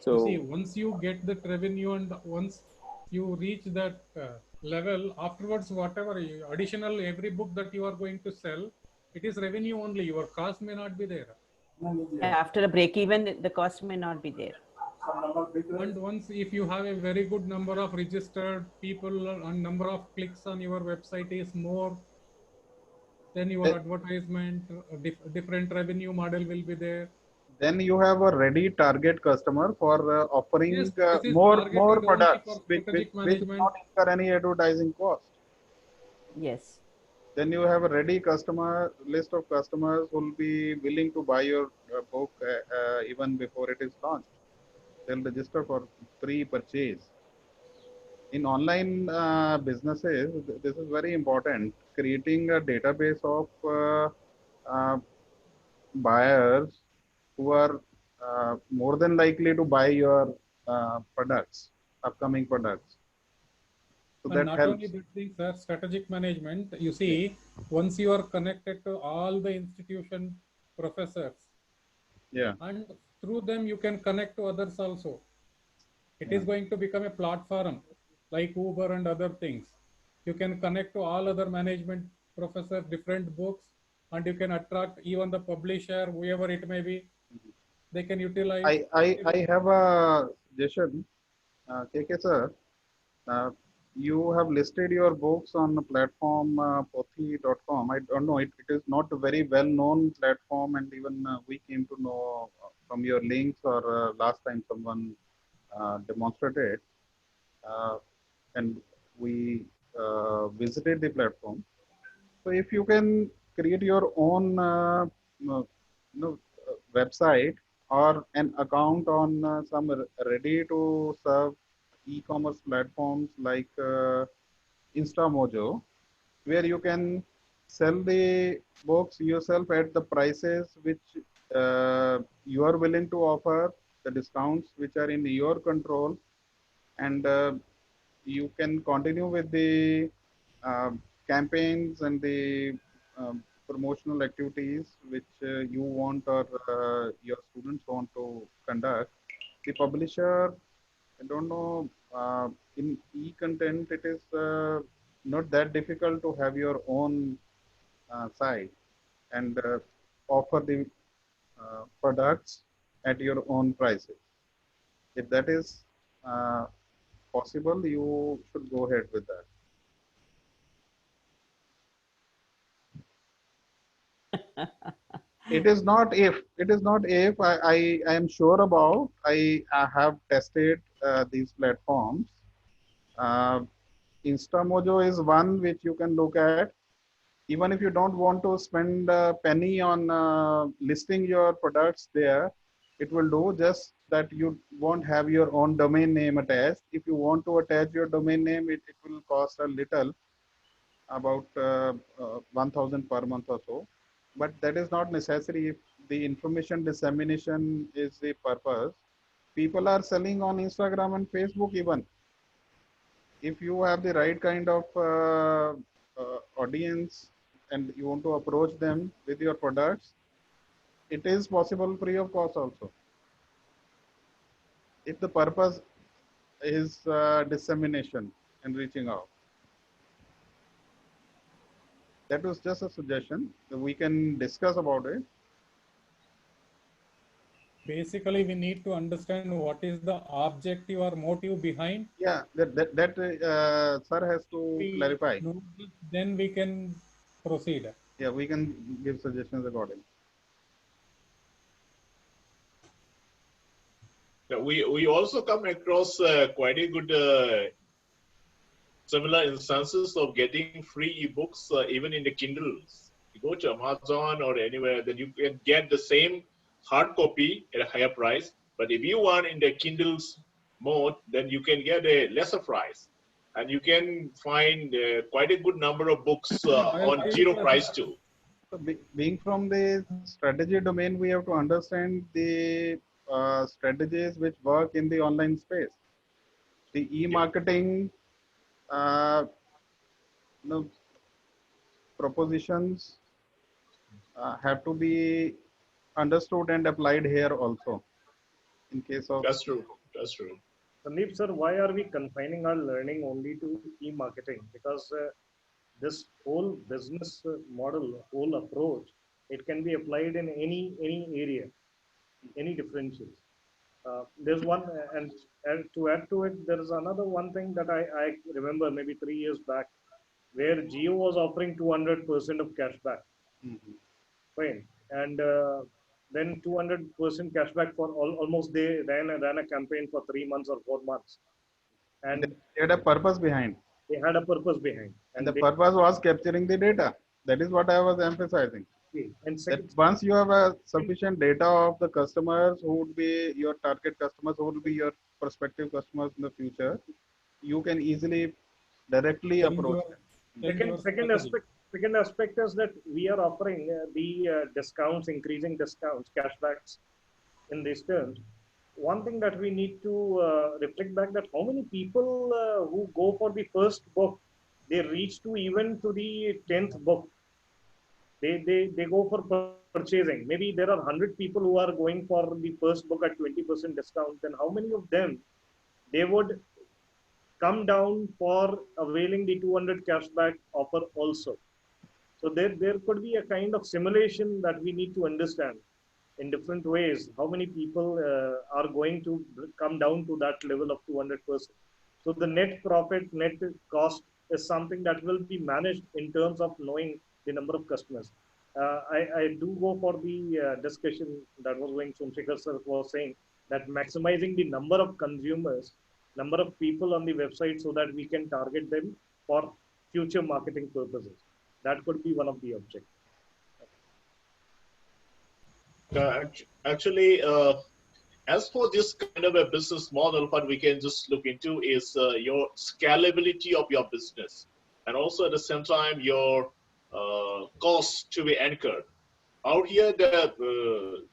Speaker 6: You see,
Speaker 2: So
Speaker 6: once you get that revenue and once you reach that level, afterwards, whatever additional every book that you are going to sell, it is revenue only. Your cost may not be there.
Speaker 9: After a break even, the cost may not be there.
Speaker 6: And once if you have a very good number of registered people and number of clicks on your website is more, then your advertisement, different revenue model will be there.
Speaker 1: Then you have a ready target customer for
Speaker 6: Yes,
Speaker 1: offering
Speaker 6: this is
Speaker 1: more
Speaker 6: targeted only for
Speaker 1: products
Speaker 6: strategic
Speaker 1: which do
Speaker 6: management.
Speaker 1: not incur any advertising cost.
Speaker 9: Yes.
Speaker 1: Then you have a ready customer list of customers who will be willing to buy your book even before it is launched. They'll register for pre-purchase. in online businesses, this is very important. Creating a database of uh, buyers who are more than likely to buy your products, upcoming products. So
Speaker 6: And
Speaker 1: that
Speaker 6: not only
Speaker 1: helps.
Speaker 6: that thing, sir, strategic management, you see, once you are connected to all the institution professors,
Speaker 1: Yeah.
Speaker 6: and through them you can connect to others also. It
Speaker 1: Yeah.
Speaker 6: is going to become a platform like Uber and other things. You can connect to all other management professors, different books, and you can attract even the publisher, whoever it may be. They can utilize.
Speaker 1: I have a suggestion, KK sir. You have listed your books on the platform pothi.com. I don't know, it is not a very well known platform, and even we came to know from your links or last time someone demonstrated, and we visited the platform. So if you can create your own website or an account on some ready to serve e-commerce platforms like Instamojo, where you can sell the books yourself at the prices which you are willing to offer, the discounts which are in your control, and you can continue with the campaigns and the promotional activities which you want or your students want to conduct. The publisher, I don't know, in e-content, it is not that difficult to have your own site and offer the products at your own prices. If that is possible, you should go ahead with that. It is not if. It is not if. I am sure about. I have tested these platforms. Uh, Instamojo is one which you can look at. Even if you don't want to spend a penny on listing your products there, it will do. Just that you won't have your own domain name attached. If you want to attach your domain name, it will cost a little, about 1,000 per month or so. But that is not necessary if the information dissemination is the purpose. People are selling on Instagram and Facebook even. If you have the right kind of audience and you want to approach them with your products, it is possible free of cost also. If the purpose is dissemination and reaching out. That was just a suggestion. We can discuss about it.
Speaker 6: Basically, we need to understand what is the objective or motive behind.
Speaker 1: Yeah, that sir has to clarify.
Speaker 6: Then we can proceed.
Speaker 1: Yeah, we can give suggestions accordingly.
Speaker 7: We also come across quite a good similar instances of getting free ebooks even in the Kindles. You go to Amazon or anywhere, then you can get the same hard copy at a higher price. But if you want in the Kindles mode, then you can get a lesser price. And you can find quite a good number of books on zero price too.
Speaker 1: So being from the strategy domain, we have to understand the strategies which work in the online space. The e-marketing propositions have to be understood and applied here also. In case of
Speaker 7: that's true.
Speaker 8: Sandeep sir, why are we confining our learning only to e-marketing? Because this whole business model, whole approach, it can be applied in any area, any differentials. There's one, and to add to it, there is another one thing that I remember maybe 3 years back, where Jio was offering 200% of cashback. Fine. And then 200% cashback for almost they ran a campaign for 3 months or 4 months. And
Speaker 1: they had a purpose behind.
Speaker 8: They had a purpose behind.
Speaker 1: And the purpose was capturing the data. That is what I was emphasizing.
Speaker 8: And
Speaker 1: that once you have a sufficient data of the customers who would be your target customers, who will be your prospective customers in the future, you can easily directly approach them.
Speaker 8: Second aspect is that we are offering the discounts, increasing discounts, cashbacks in these terms. One thing that we need to reflect back, that how many people who go for the first book, they reach to even to the 10th book. They go for purchasing. Maybe there are 100 people who are going for the first book at 20% discount. Then how many of them they would come down for availing the 200 cashback offer also? So there could be a kind of simulation that we need to understand in different ways. How many people are going to come down to that level of 200%? So the net profit, net cost is something that will be managed in terms of knowing the number of customers. I do go for the discussion that was going, Somsekhar sir was saying, that maximizing the number of consumers, number of people on the website, so that we can target them for future marketing purposes. That could be one of the objectives.
Speaker 7: Actually, as for this kind of a business model, what we can just look into is your scalability of your business, and also at the same time your cost to be anchored. Out here, the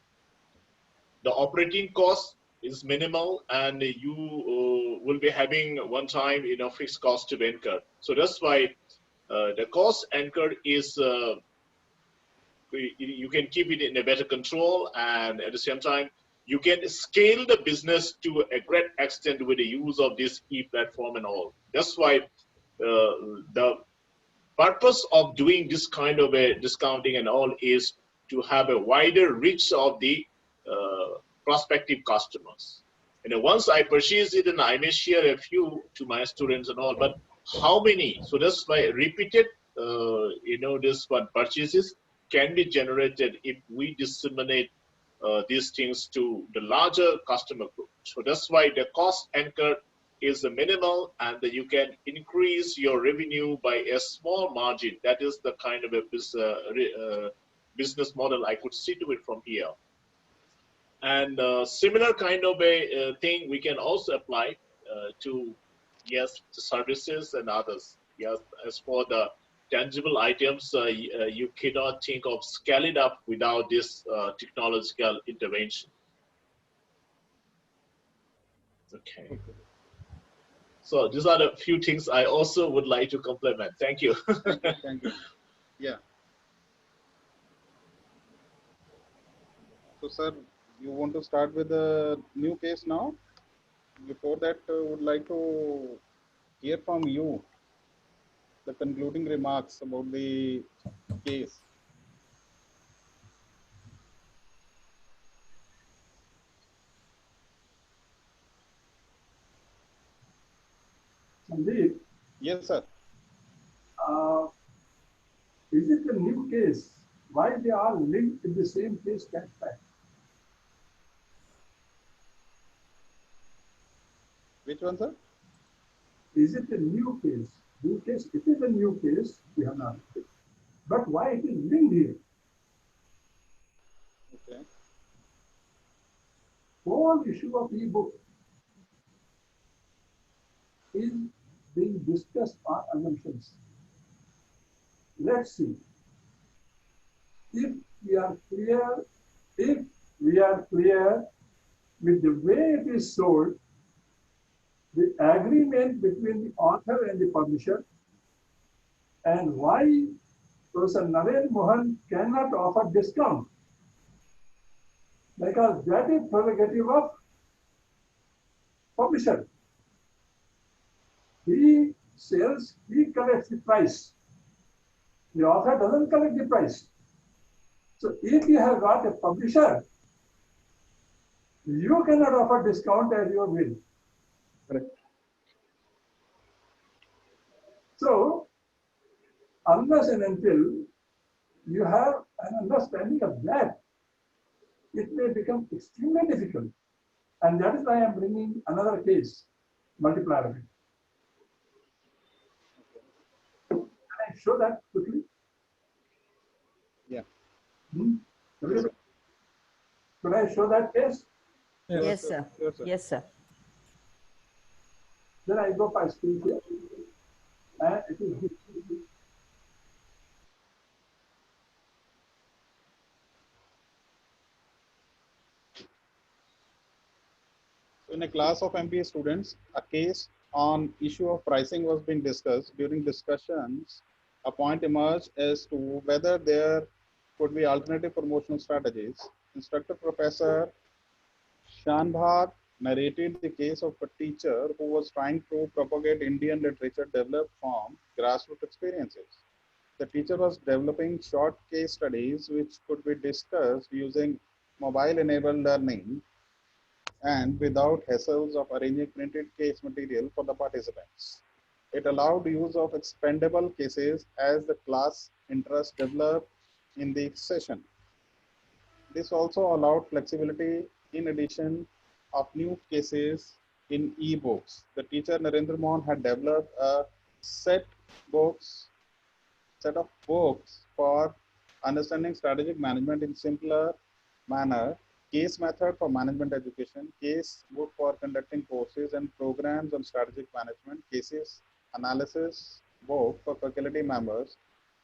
Speaker 7: operating cost is minimal, and you will be having one time fixed cost to be anchored. So that's why the cost anchored is you can keep it in a better control, and at the same time you can scale the business to a great extent with the use of this e-platform and all. That's why the purpose of doing this kind of a discounting and all is to have a wider reach of the prospective customers. Once I purchase it, and I may share a few to my students and all, but how many? So that's why repeated this one purchases can be generated if we disseminate these things to the larger customer group. So that's why the cost anchor is minimal, and that you can increase your revenue by a small margin. That is the kind of a business model I could see to it from here. And similar kind of a thing we can also apply to services and others. Yes, as for the tangible items, you cannot think of scale it up without this technological intervention. Okay. So these are the few things I also would like to complement. Thank you.
Speaker 1: Thank you. Yeah. So, sir, you want to start with a new case now? Before that, would like to hear from you the concluding remarks about the case.
Speaker 11: Sandeep?
Speaker 1: Yes, sir.
Speaker 11: Is it a new case? Why they are linked in the same case cashback?
Speaker 1: Which one, sir?
Speaker 11: Is it a new case? New case? It is a new case. We have not. But why it is linked here?
Speaker 1: Okay.
Speaker 11: Whole issue of e-book is being discussed on assumptions. Let's see. If we are clear with the way it is sold, the agreement between the author and the publisher, and why Professor Naren Mohan cannot offer discount, because that is prerogative of publisher. He sells, he collects the price. The author doesn't collect the price. So if you have got a publisher, you cannot offer discount as your will.
Speaker 1: Correct.
Speaker 11: So, unless and until you have an understanding of that, it may become extremely difficult. And that is why I am bringing another case, multiplier. Can I show that quickly?
Speaker 1: Yeah.
Speaker 11: Could I show that case?
Speaker 9: Yes, sir.
Speaker 1: Yes, sir.
Speaker 9: Yes, sir.
Speaker 11: Then I go for aesthesia, and it is good.
Speaker 1: In a class of MBA students, a case on issue of pricing was being discussed. During discussions, a point emerged as to whether there could be alternative promotional strategies. Instructor Professor Shanbhag narrated the case of a teacher who was trying to propagate Indian literature developed from grassroots experiences. The teacher was developing short case studies which could be discussed using mobile-enabled learning and without hassles of arranging printed case material for the participants. It allowed use of expendable cases as the class interest developed in the session. This also allowed flexibility in addition of new cases in e-books. The teacher Narendra Mohan had developed a set books set of books for understanding strategic management in simpler manner, case method for management education, case book for conducting courses and programs on strategic management, cases analysis book for faculty members,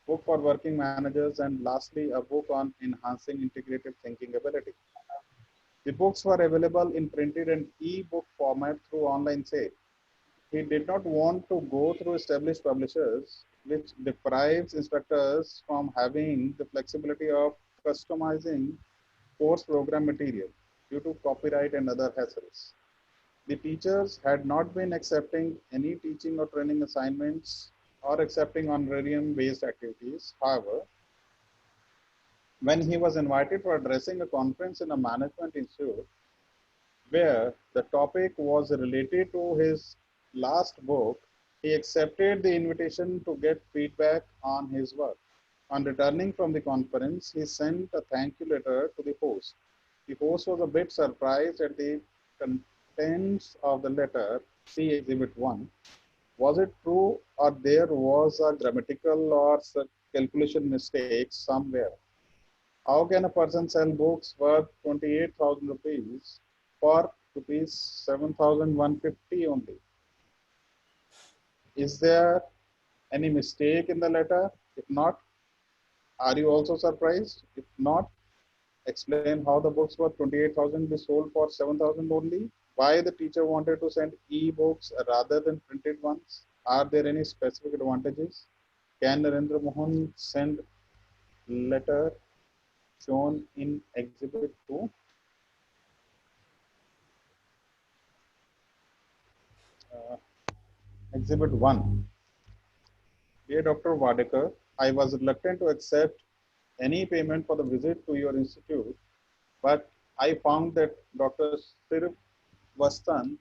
Speaker 1: book for working managers, and lastly, a book on enhancing integrated thinking ability. The books were available in printed and e-book format through online sale. He did not want to go through established publishers, which deprives instructors from having the flexibility of customizing course program material due to copyright and other hassles. The teachers had not been accepting any teaching or training assignments or accepting honorarium-based activities. However, when he was invited for addressing a conference in a management institute where the topic was related to his last book, he accepted the invitation to get feedback on his work. On returning from the conference, he sent a thank you letter to the host. The host was a bit surprised at the contents of the letter. See Exhibit 1. Was it true or there was a grammatical or calculation mistake somewhere? How can a person sell books worth 28,000 rupees for rupees 7,150 only? Is there any mistake in the letter? If not, are you also surprised? If not, explain how the books worth 28,000 be sold for 7,000 only. Why the teacher wanted to send e-books rather than printed ones? Are there any specific advantages? Can Narendra Mohan send letter shown in Exhibit 2? Exhibit 1. Dear Dr. Wadekar, I was reluctant to accept any payment for the visit to your institute, but I found that Dr. Srivastava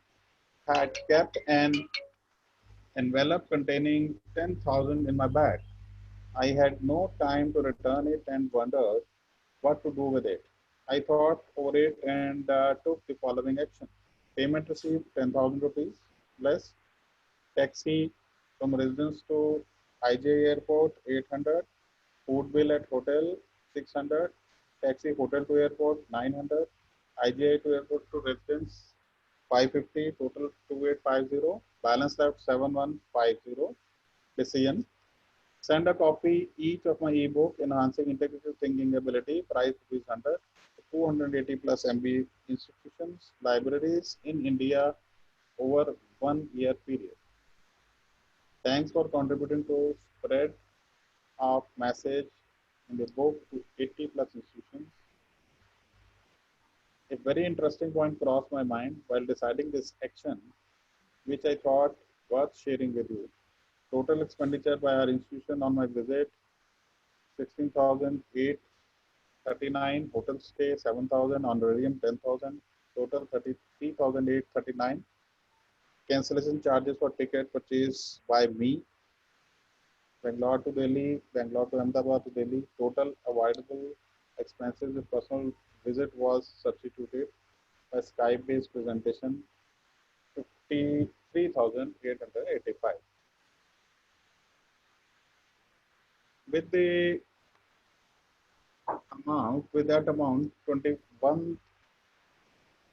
Speaker 1: had kept an envelope containing 10,000 in my bag. I had no time to return it and wondered what to do with it. I thought over it and took the following action. Payment received 10,000 rupees plus taxi from residence to IJ airport 800, food bill at hotel 600, taxi hotel to airport 900, IGI to airport to residence 550, total 2850, balance left 7150. Decision. Send a copy each of my ebook Enhancing Integrated Thinking Ability, price rupees 100, 280 plus MB institutions, libraries in India over 1 year period. Thanks for contributing to spread of message in the book to 80 plus institutions. A very interesting point crossed my mind while deciding this action, which I thought worth sharing with you. Total expenditure by our institution on my visit, 16,839, hotel stay 7,000, honorarium 10,000, total 33,839. Cancellation charges for ticket purchase by me, Bangalore to Delhi, Bangalore to Ahmedabad to Delhi. Total avoidable expenses if personal visit was substituted. A Skype-based presentation, 53,885. With the amount, with that amount, 21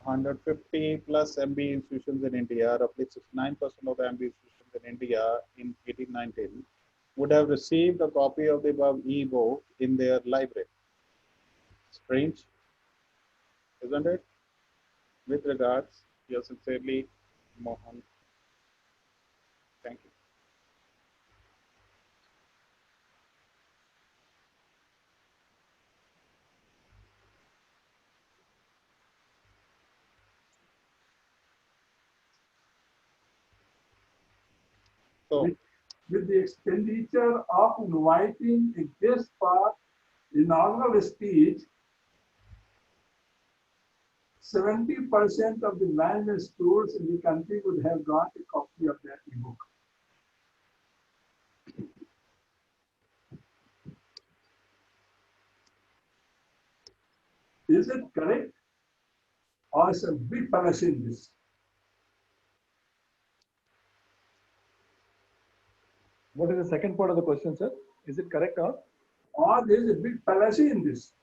Speaker 1: 150 plus MB institutions in India, roughly 69% of the MB institutions in India in 1819 would have received a copy of the above e-book in their library. Strange, isn't it? With regards, yours sincerely, Mohan. Thank you. So,
Speaker 11: with the expenditure of inviting a guest for inaugural speech, 70% of the management schools in the country would have got a copy of that ebook. Is it correct? Or is a big fallacy in this?
Speaker 5: What is the second part of the question, sir? Is it correct or?
Speaker 11: Or there is a big fallacy in this?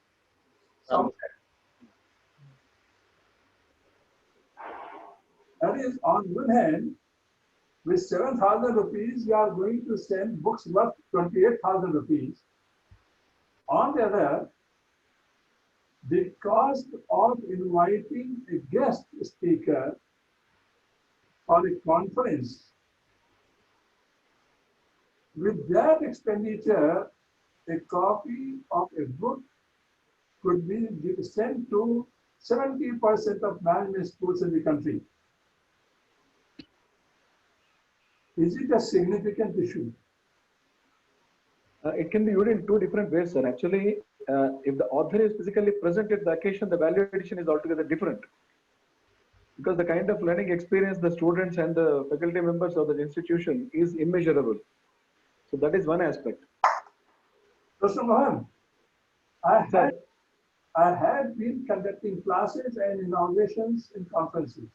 Speaker 11: That is, on one hand, with 7,000 rupees, you are going to send books worth 28,000 rupees. On the other, the cost of inviting a guest speaker for a conference, with that expenditure, a copy of a book could be sent to 70% of management schools in the country. Is it a significant issue?
Speaker 5: It can be viewed in two different ways, sir. Actually, if the author is physically present at the occasion, the value addition is altogether different. Because the kind of learning experience the students and the faculty members of the institution is immeasurable. So that is one aspect.
Speaker 11: Mr. Mohan, I had been conducting classes and inaugurations in conferences.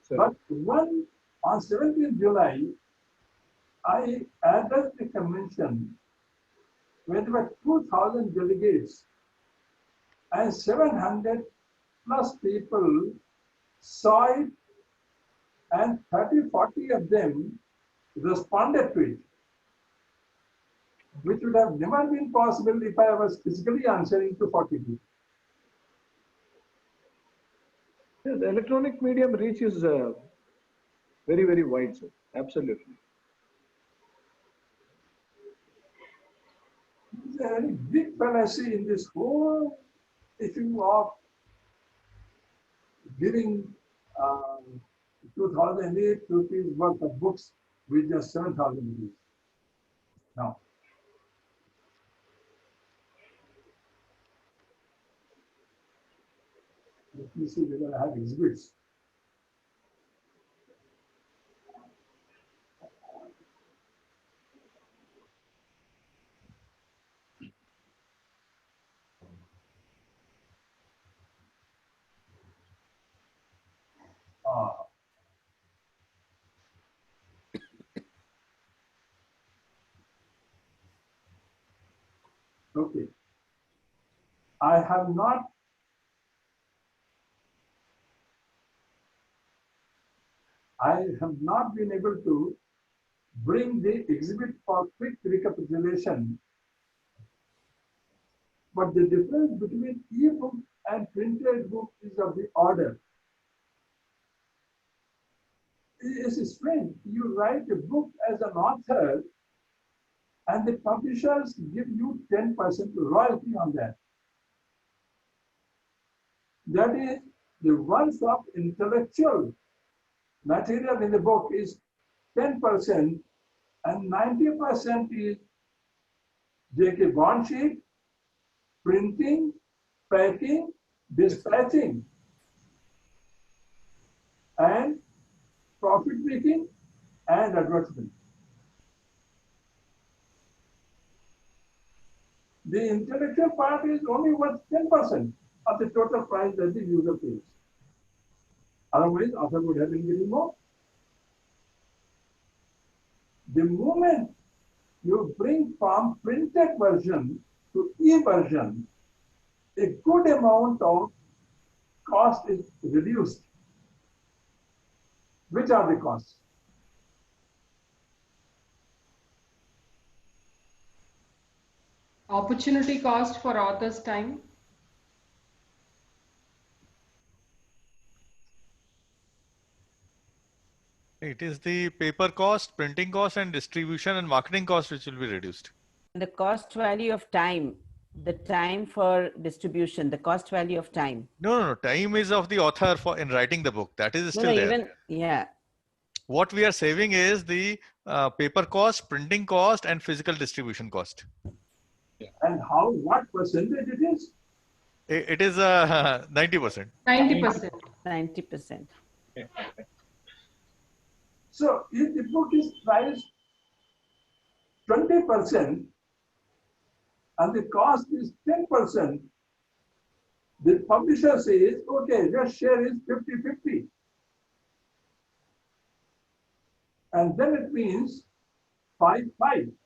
Speaker 5: Sir.
Speaker 11: But on 17th July, I addressed the convention where there were 2,000 delegates and 700 plus people saw it, and 30-40 of them responded to it, which would have never been possible if I was physically answering to 40 people.
Speaker 5: Yeah, the electronic medium reach is very, very wide, sir. Absolutely.
Speaker 11: There is a very big fallacy in this whole issue of giving 2,008 rupees worth of books with just 7,000 rupees. Now, let me see whether I have exhibits. Okay. I have not been able to bring the exhibit for quick recapitulation, but the difference between e-book and printed book is of the order. It's strange. You write a book as an author, and the publishers give you 10% royalty on that. That is, the worth of intellectual material in the book is 10%, and 90% is JK bond sheet, printing, packing, dispatching, and profit making and advertisement. The intellectual part is only worth 10% of the total price that the user pays. Otherwise, author would have been getting more. The moment you bring from printed version to e-version, a good amount of cost is reduced? Which are the costs?
Speaker 10: Opportunity cost for author's time.
Speaker 12: It is the paper cost, printing cost, and distribution and marketing cost which will be reduced.
Speaker 9: The cost value of time, the time for distribution, the cost value of time.
Speaker 12: No. Time is of the author for in writing the book. That is still there.
Speaker 9: Even, yeah.
Speaker 12: What we are saving is the paper cost, printing cost, and physical distribution cost.
Speaker 11: And what percentage it is?
Speaker 12: It is 90%.
Speaker 10: 90%.
Speaker 9: 90%.
Speaker 11: So if the book is priced 20% and the cost is 10%, the publisher says, okay, your share is 50-50. And then it means 5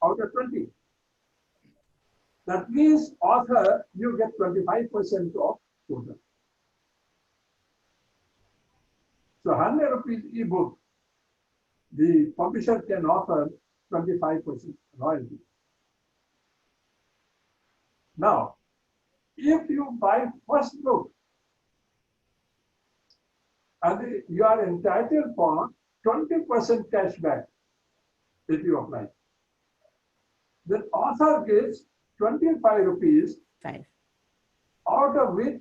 Speaker 11: out of 20. That means author, you get 25% of total. So 100 rupees ebook, the publisher can offer 25% royalty. Now, if you buy first book, and you are entitled for 20% cashback if you apply. Then author gets 25 rupees, out of which,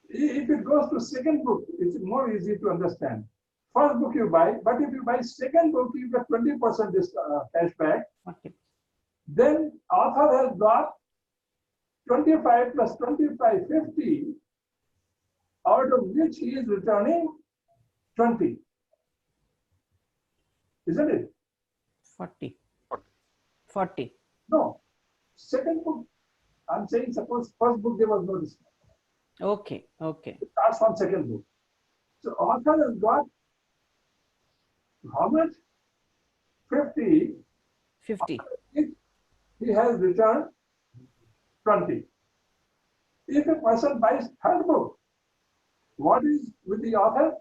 Speaker 11: if it goes to second book, it's more easy to understand. First book you buy, but if you buy second book, you get 20% cashback. Then author has got 25 plus 25, 50, out of which he is returning 20. Isn't it?
Speaker 9: 40.
Speaker 11: No. Second book, I'm saying suppose first book there was no discount.
Speaker 9: Okay.
Speaker 11: It starts from second book. So author has got how much? 50. He has returned 20. If a person buys third book, what is with the author?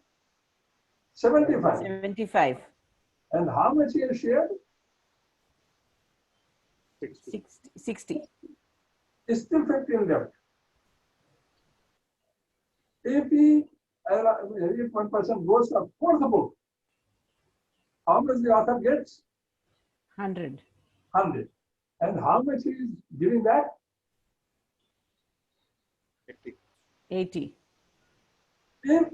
Speaker 11: 75. And how much he has shared?
Speaker 9: 60.
Speaker 11: It's still 15 left. If one person goes to fourth book, how much the author gets?
Speaker 9: 100.
Speaker 11: And how much he is giving back?
Speaker 9: 80.
Speaker 11: If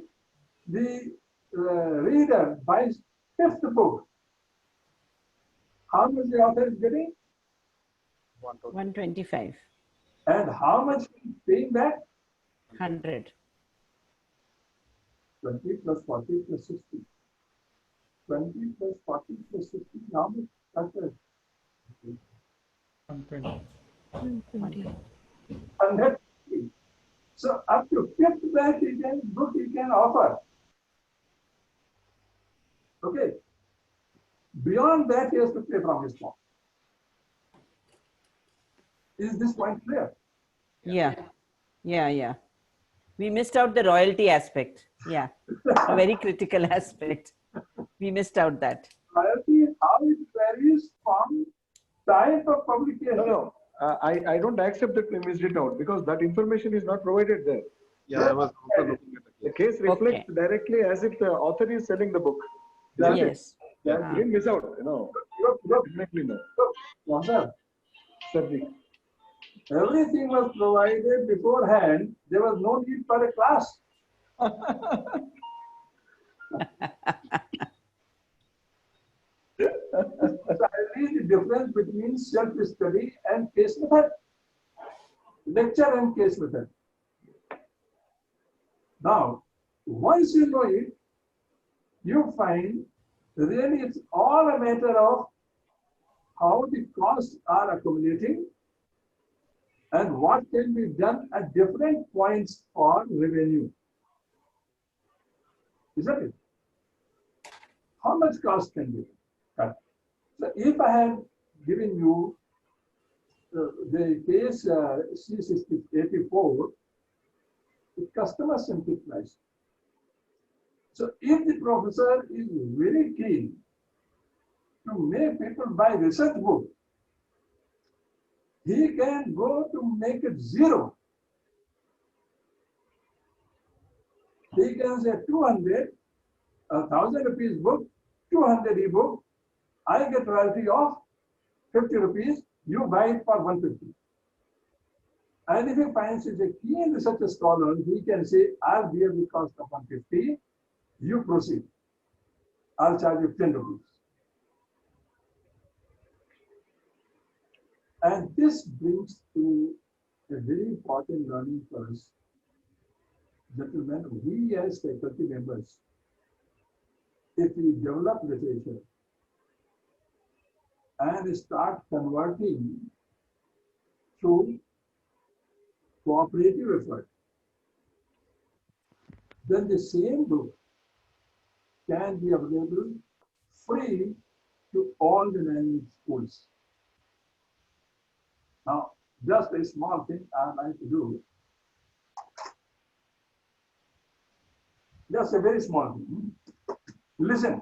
Speaker 11: the reader buys fifth book, how much the author is getting?
Speaker 9: 125.
Speaker 11: And how much he is paying back?
Speaker 9: 100.
Speaker 11: 20 plus 40 plus 60. 20 plus 40 plus 60. How much? That's it. 100. So up to fifth book he can offer. Okay. Beyond that, he has to pay from his pocket. Is this point clear?
Speaker 9: Yeah. We missed out the royalty aspect. Yeah. A very critical aspect. We missed out that.
Speaker 11: Royalty, how it varies from type of publication.
Speaker 5: No. I don't accept that we missed it out because that information is not provided there.
Speaker 1: Yeah, I was also looking at
Speaker 5: the case reflects directly as if the author is selling the book.
Speaker 9: Yes.
Speaker 5: You didn't miss out, definitely no.
Speaker 11: Everything was provided beforehand. There was no need for a class. So I read the difference between self-study and case method. Lecture and case method. Now, once you know it, you find really it's all a matter of how the costs are accumulating and what can be done at different points for revenue. Isn't it? How much cost can be cut? So if I had given you the case C84, a customer-centric pricing. So if the professor is very keen to make people buy research book, he can go to make it zero. He can say 200, 1,000 rupees book, 200 ebook, I get royalty of 50 rupees, you buy it for 150. And if he finds it a keen research scholar, he can say, I'll bear the cost of 150, you proceed. I'll charge you 10 rupees. And this brings to a very important learning for us. Gentlemen, we as faculty members, if we develop literature and start converting through cooperative effort, then the same book can be available free to all the language schools. Now, just a small thing I'd like to do. Just a very small thing. Listen.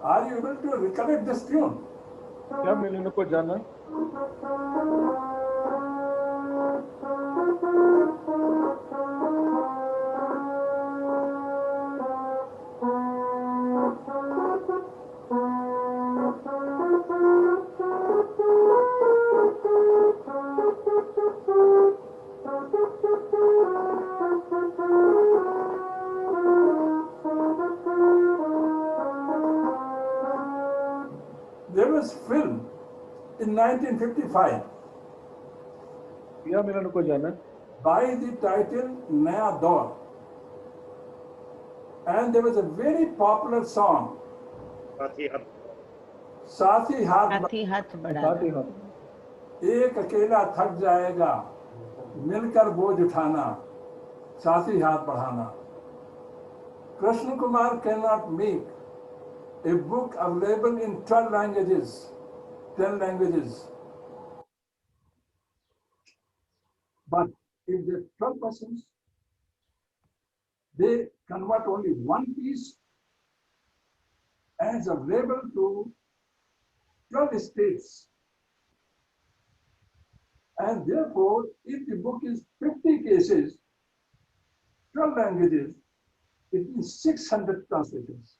Speaker 11: Are you able to recollect this tune?
Speaker 2: क्या मिलन को जाना?
Speaker 11: There was film in 1955
Speaker 2: क्या मिलन को जाना?
Speaker 11: by the title Naya Daur. And there was a very popular song, Saathi Haath
Speaker 9: हाथी हाथ बढ़ाना.
Speaker 11: एक अकेला थक जाएगा मिलकर बोझ उठाना साथी हाथ बढ़ाना. Krishna Kumar cannot make a book available in 12 languages, 10 languages. But if there are 12 persons, they convert only one piece and it's available to 12 states. And therefore, if the book is 50 cases, 12 languages, it means 600 translations.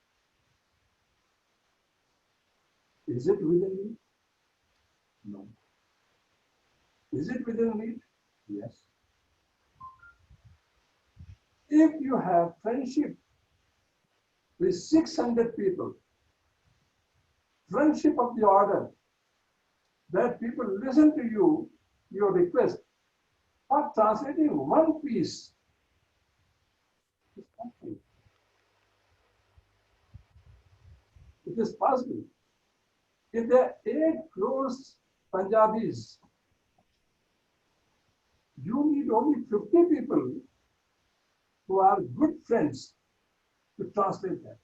Speaker 11: Is it within me? No. Is it within me? Yes. If you have friendship with 600 people, friendship of the order that people listen to you, your request, for translating one piece, it's possible. It is possible. If there are 8 crores Punjabis, you need only 50 people who are good friends to translate that.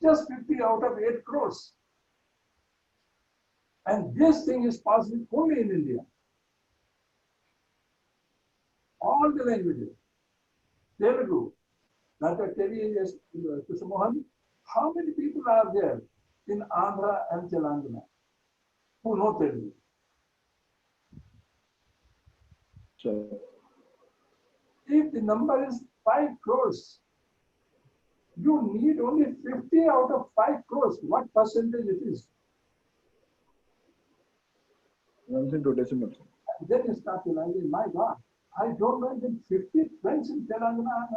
Speaker 11: Just 50 out of 8 crores. And this thing is possible only in India. All the languages. Telugu, Dr. K.V.S. Krishna Mohan, how many people are there in Andhra and Telangana who know Telugu?
Speaker 5: Sure.
Speaker 11: If the number is 5 crores, you need only 50 out of 5 crores. What percentage it is?
Speaker 5: Runs into decimals.
Speaker 11: Then you start realizing, my God, I don't know even 50 friends in Telangana.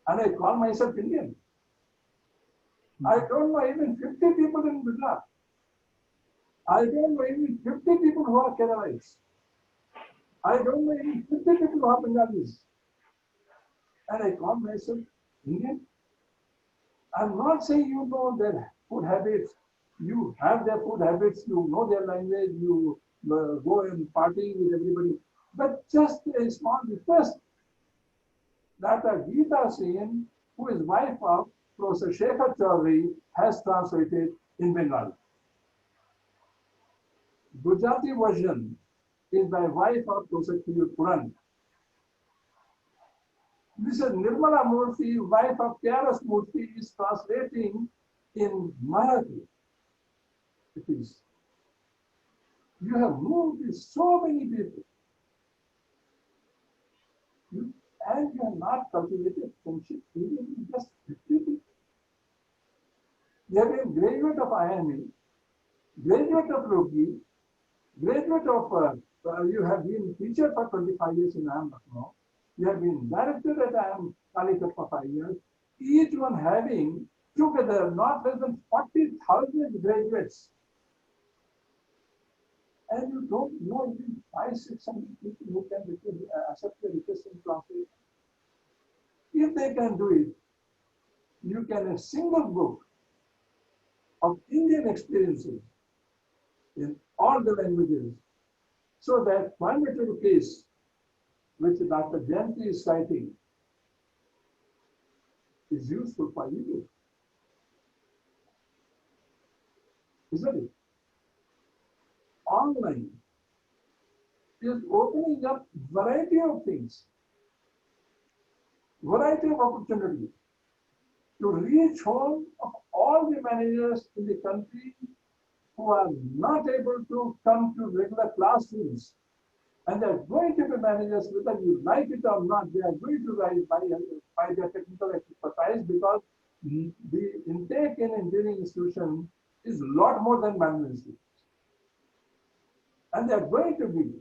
Speaker 11: And I call myself Indian. I don't know even 50 people in Gujarat. I don't know even 50 people who are Keralites. I don't know even 50 people who are Bengalis. And I call myself Indian. I'm not saying you know their food habits. You have their food habits, you know their language, you go and party with everybody. But just a small request that Geeta Sen, who is wife of Professor Shekhar Chaudhary, has translated in Bengali. Gujarati version is by wife of Professor Kiyur Puran. This is Nirmala Murthy, wife of K.R.S. Murthy, is translating in Marathi. It is. You have moved with so many people. And you have not cultivated friendship even in just 50 people. You have been graduate of IME, graduate of Logi, graduate of, you have been teacher for 25 years in IIM Lucknow. You have been director at IIM Calicut for 5 years. Each one having together not less than 40,000 graduates. And you don't know even 500-600 people who can accept the request in translation. If they can do it, you can a single book of Indian experiences in all the languages, so that Coimbatore case, which Dr. Jayanti is citing, is useful for you. Isn't it? Online is opening up variety of things, variety of opportunities to reach home of all the managers in the country who are not able to come to regular classrooms. And they're going to be managers, whether you like it or not, they are going to rise by their technical expertise, because the intake in engineering institution is a lot more than management institutions. And they are going to be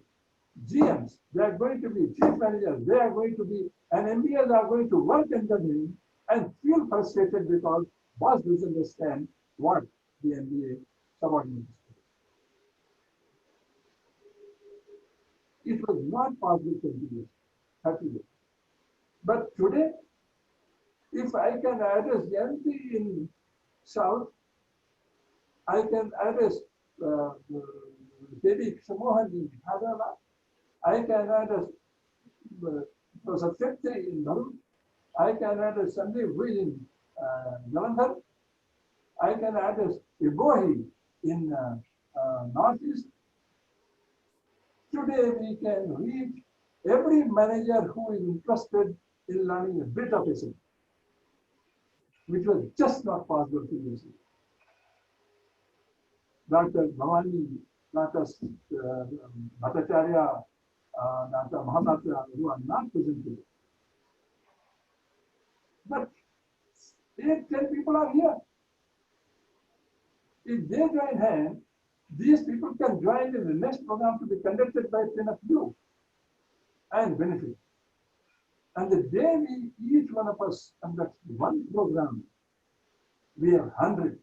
Speaker 11: GMs, they are going to be chief managers, they are going to be, and MBAs are going to work under him and feel frustrated because boss doesn't understand what the MBA subordinate is. It was not possible 20 years, 30 years. But today, if I can address Yanti in South, I can address Devi Samohan in Hyderabad, I can address Professor Sekte in Bharuch, I can address Sandeep Vij in Jalandhar, I can address Ibohi in Northeast. Today we can reach every manager who is interested in learning a bit of SAP, which was just not possible 2 years ago. Dr. Bhavani, Dr. Bhattacharya, Dr. Mahapatra, who are not present today. But 8-10 people are here. If they join hands, these people can join in the next program to be conducted by 10 of you and benefit. And the day we, each one of us conducts one program, we have 100.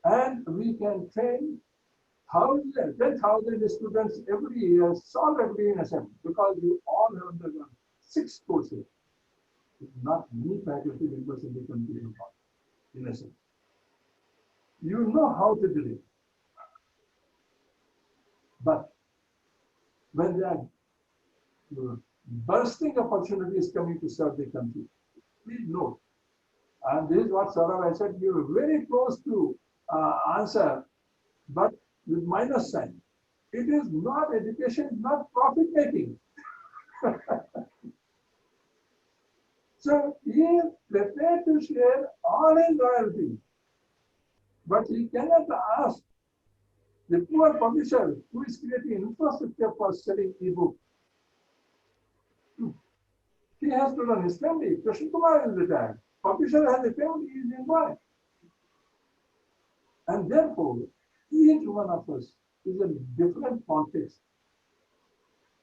Speaker 11: And we can train 10,000 students every year solidly in SM, because we all have undergone 6 courses. Not many faculty members in the country in SM. You know how to do it. But when there are bursting opportunities coming to serve the country, please note. And this is what Saurav, I said, you were very close to answer, but with minus sign. It is not education, not profit making. So he is prepared to share all his royalty, but he cannot ask the poor publisher who is creating infrastructure for selling ebook. He has to run his family. Krishna Kumar is retired. Publisher has a family, he is involved. And therefore, each one of us is a different context,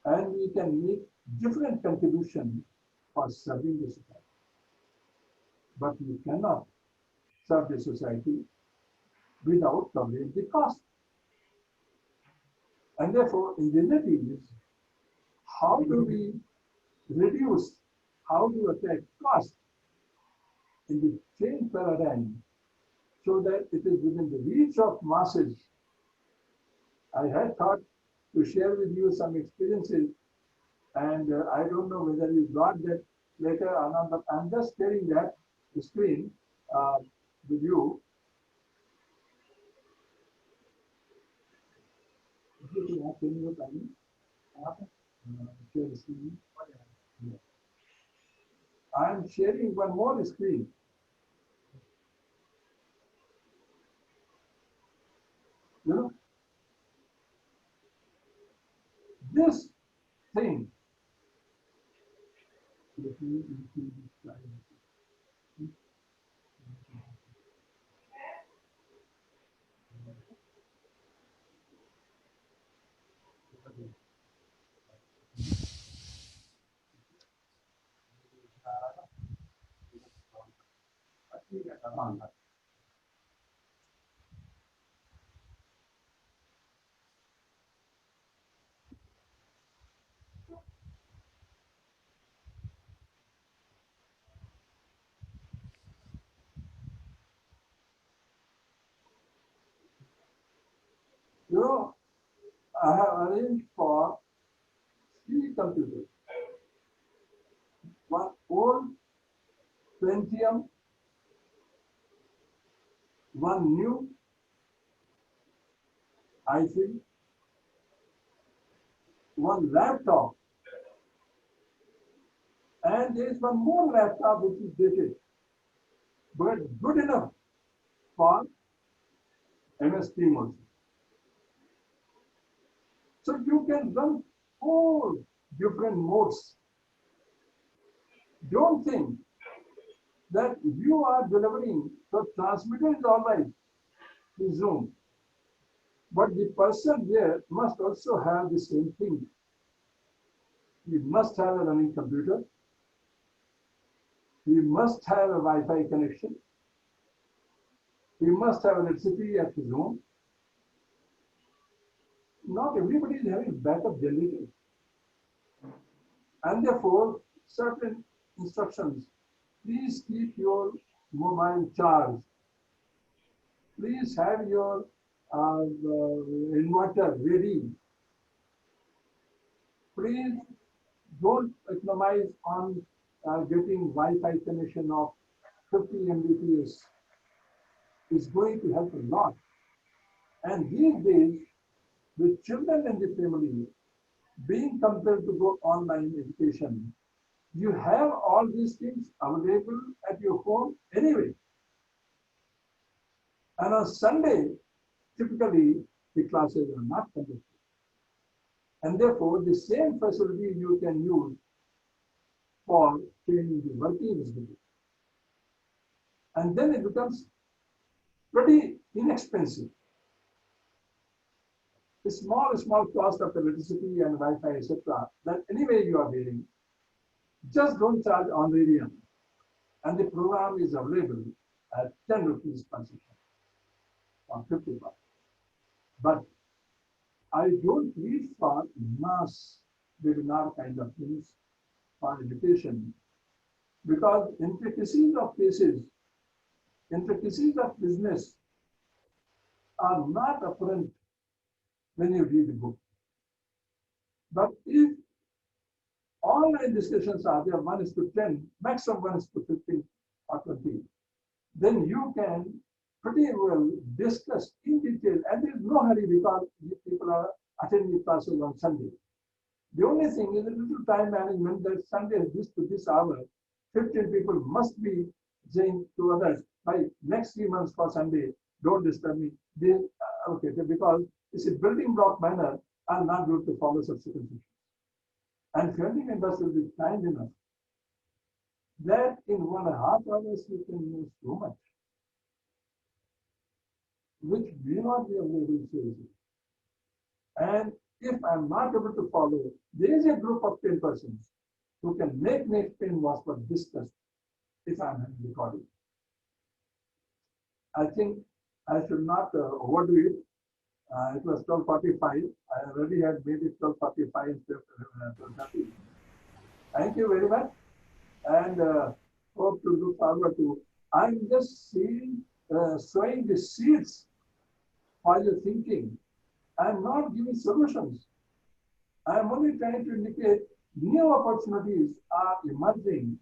Speaker 11: and we can make different contribution for serving the society. But we cannot serve the society without covering the cost. And therefore, indigeneity is how do we reduce, how to attack cost in the change paradigm so that it is within the reach of masses. I had thought to share with you some experiences, and I don't know whether you got that later or not, but I'm just sharing that the screen with you. Share the screen. I'm sharing one more screen. You know, this thing. Let me include this slide. You know, I have arranged for 3 computers. One old Pentium, one new i3, one laptop, and there is one more laptop which is dated, but good enough for MS Team also. So you can run 4 different modes. Don't think that you are delivering, the transmitter is all right, in Zoom, but the person there must also have the same thing. He must have a running computer. He must have a Wi-Fi connection. He must have electricity at his home. Not everybody is having backup generator. And therefore, certain instructions. Please keep your mobile charged. Please have your inverter ready. Please don't economize on getting Wi-Fi connection of 50 Mbps. It's going to help a lot. And these days, with children in the family being compelled to go online education, you have all these things available at your home anyway. And on Sunday, typically the classes are not conducted. And therefore, the same facility you can use for training the working students. And then it becomes pretty inexpensive. The small cost of electricity and Wi-Fi, etc., that anyway you are bearing, just don't charge on Radian. And the program is available at 10 rupees per session, or 50 bucks. But I don't need for mass webinar kind of things for education, because intricacies of cases, intricacies of business are not apparent when you read the book. But if online discussions are there, 1:10, maximum 1:15 or 20, then you can pretty well discuss in detail, and there is no hurry because people are attending classes on Sunday. The only thing is a little time management, that Sunday is this to this hour, 15 people must be saying to others, by next 3 months for Sunday, don't disturb me. Okay, because it's a building block manner, I'm not going to follow subsequent issues. And family members will be kind enough that in 1.5 hours you can know so much, which may not be available so easily. And if I'm not able to follow, there is a group of 10 persons who can make next 10 was for discussed if I'm recording. I think I should not overdo it. It was 12:45. I already had made it 12:45 instead of 12:30. Thank you very much, and hope to look forward to. I'm just sowing the seeds while you're thinking. I'm not giving solutions. I'm only trying to indicate new opportunities are emerging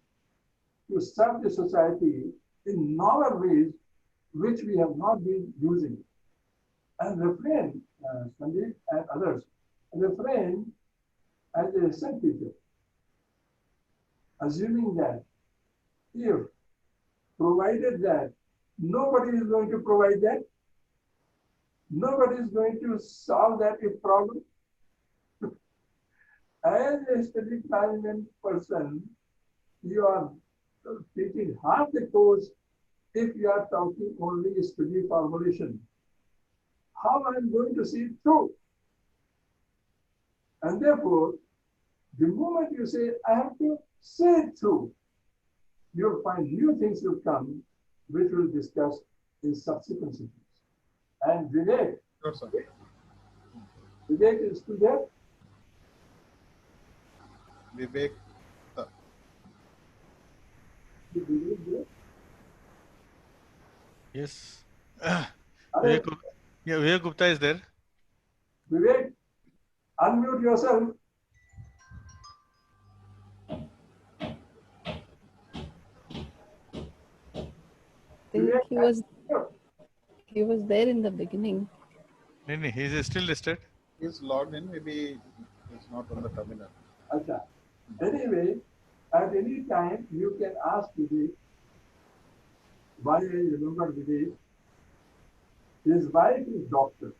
Speaker 11: to serve the society in novel ways which we have not been using. And refrain, Sandeep and others, refrain as a recent teacher, assuming that if provided that nobody is going to provide that, nobody is going to solve that problem. As a study management person, you are teaching half the course if you are talking only study formulation. How I am going to see it through? And therefore, the moment you say, I have to see it through, you'll find new things will come, which we'll discuss in subsequent sessions. And Vivek,
Speaker 1: Sure, sir.
Speaker 11: Vivek is still there?
Speaker 1: Vivek,
Speaker 11: Is Vivek there?
Speaker 12: Yes.
Speaker 11: Hello?
Speaker 12: Vivek Gupta is there.
Speaker 11: Vivek, unmute yourself.
Speaker 4: I think he was there in the beginning.
Speaker 12: No, he is still listed.
Speaker 1: he's logged in. Maybe he's not on the terminal.
Speaker 11: Acha. Anyway, at any time you can ask Vivek. Why I remember Vivek? His wife is doctor.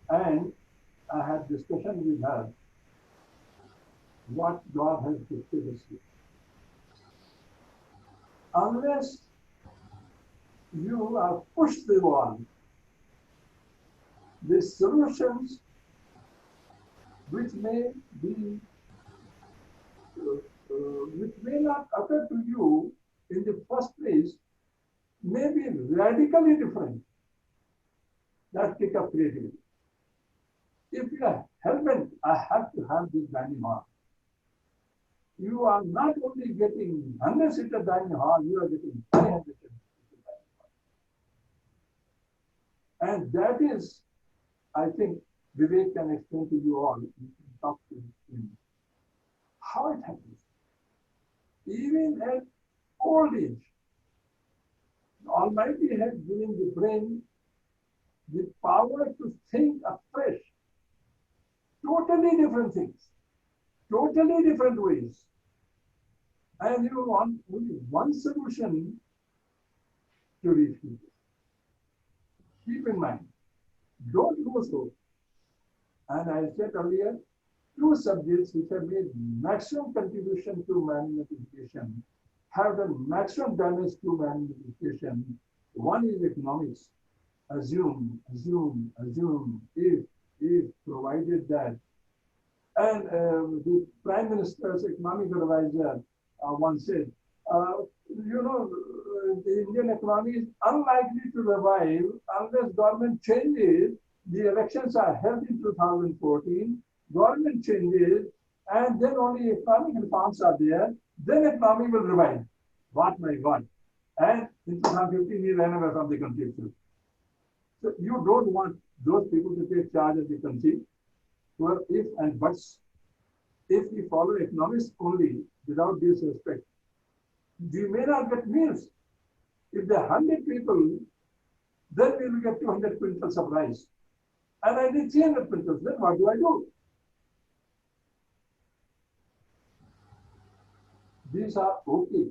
Speaker 11: And I had discussion with her what God has gifted us with. Unless you are pushed the wall, the solutions which may be, which may not occur to you in the first place, may be radically different. That take up creativity. If you are hell-bent, I have to have this dining hall. You are not only getting 100-seater dining hall, you are getting 500-seater dining hall. And that is, I think, Vivek can explain to you all. You can talk to him. How it happens. Even at old age, the Almighty has given the brain the power to think afresh. Totally different things, totally different ways. And you want only one solution to reach people. Keep in mind, don't go so. And I said earlier, two subjects which have made maximum contribution to management education have done maximum damage to management education. One is economics. Assume, if provided that. And the Prime Minister's economic advisor once said, the Indian economy is unlikely to revive unless government changes. The elections are held in 2014, government changes, and then only economic reforms are there, then economy will revive. What my God. And in 2015, he ran away from the country itself. So you don't want those people to take charge of the country. Well, if and buts, if we follow economics only without this respect, we may not get meals. If there are 100 people, then we will get 200 quintals of rice. And I need 300 quintals, then what do I do? These are okay.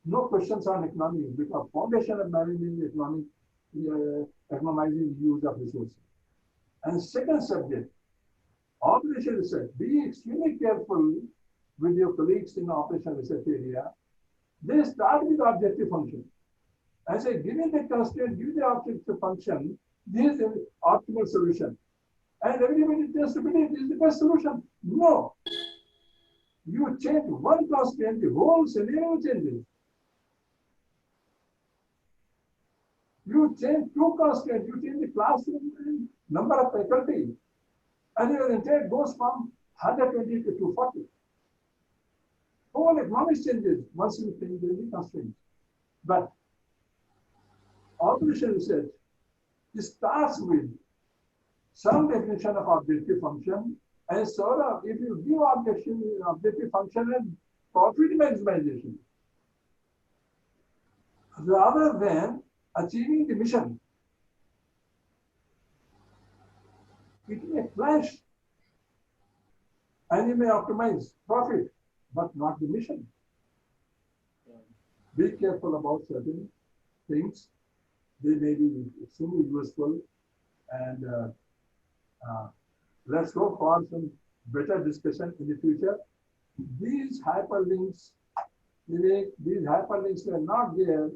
Speaker 11: No questions on economics because foundation of managing economic, economizing use of resources. And second subject, operation research. Be extremely careful with your colleagues in the operation research area. They start with objective function. I say, given the constraint, give the objective function, this is the optimal solution. And everybody tells to believe this is the best solution. No. You change one constraint, the whole scenario changes. You change two constraints, you change the classroom number of faculty, and your entire goes from 120 to 240. Whole economics changes once you change the constraints. But operation research starts with some definition of objective function, and sort of if you give objective function and profit maximization, rather than achieving the mission, it may clash, and you may optimize profit, but not the mission. Be careful about certain things. They may be extremely useful, and let's go for some better discussion in the future. These hyperlinks, these hyperlinks were not there,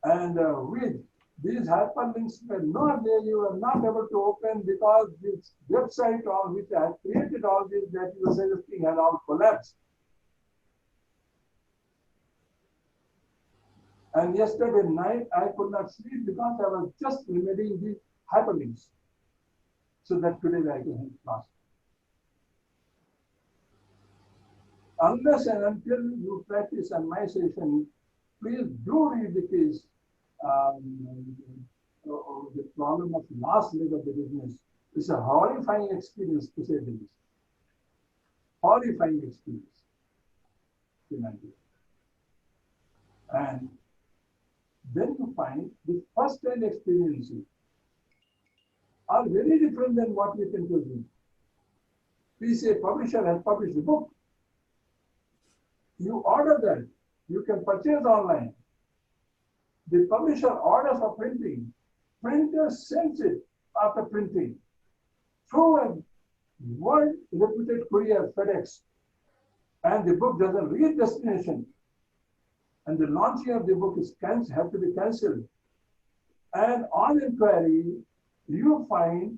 Speaker 11: and with these hyperlinks were not there, you were not able to open because this website on which I created all this that you were suggesting had all collapsed. And yesterday night, I could not sleep because I was just remedying the hyperlinks so that today I can have class. Unless and until you practice on my session, please do read the case, the problem of last leg of the business. It's a horrifying experience, to say the least. Horrifying experience. And then you find the first-hand experiences are very different than what we can do. We say publisher has published a book. You order that. You can purchase online. The publisher orders for printing. Printer sends it after printing through a world-reputed courier, FedEx, and the book doesn't reach destination. And the launching of the book is have to be cancelled. And on inquiry, you find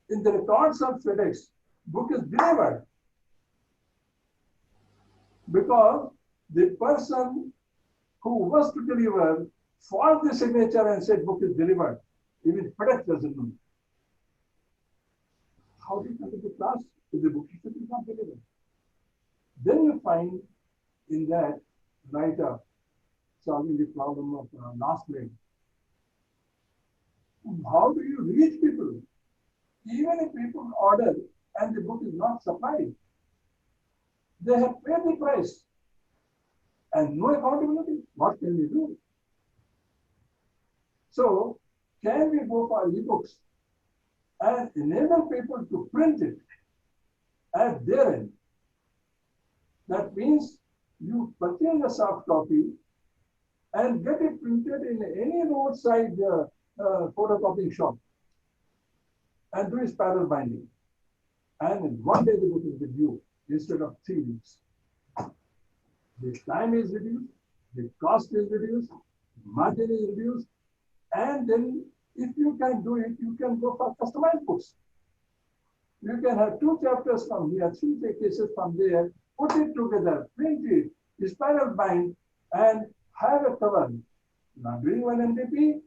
Speaker 11: in the records of FedEx, book is delivered. Because the person who was to deliver forged the signature and said book is delivered. Even FedEx doesn't know. How do you come to the class if the book is not delivered? Then you find in that write-up solving the problem of last leg. How do you reach people? Even if people order and the book is not supplied, they have paid the price and no accountability. What can we do? So, can we go for ebooks and enable people to print it at their end? That means you purchase a soft copy and get it printed in any roadside photocopying shop and do spiral binding. And in one day the book is with you instead of 3 weeks. The time is reduced, the cost is reduced, margin is reduced, and then if you can do it, you can go for customized books. You can have 2 chapters from here, 3 cases from there, put it together, print it, spiral bind, and have a cover. Now, doing one MDP,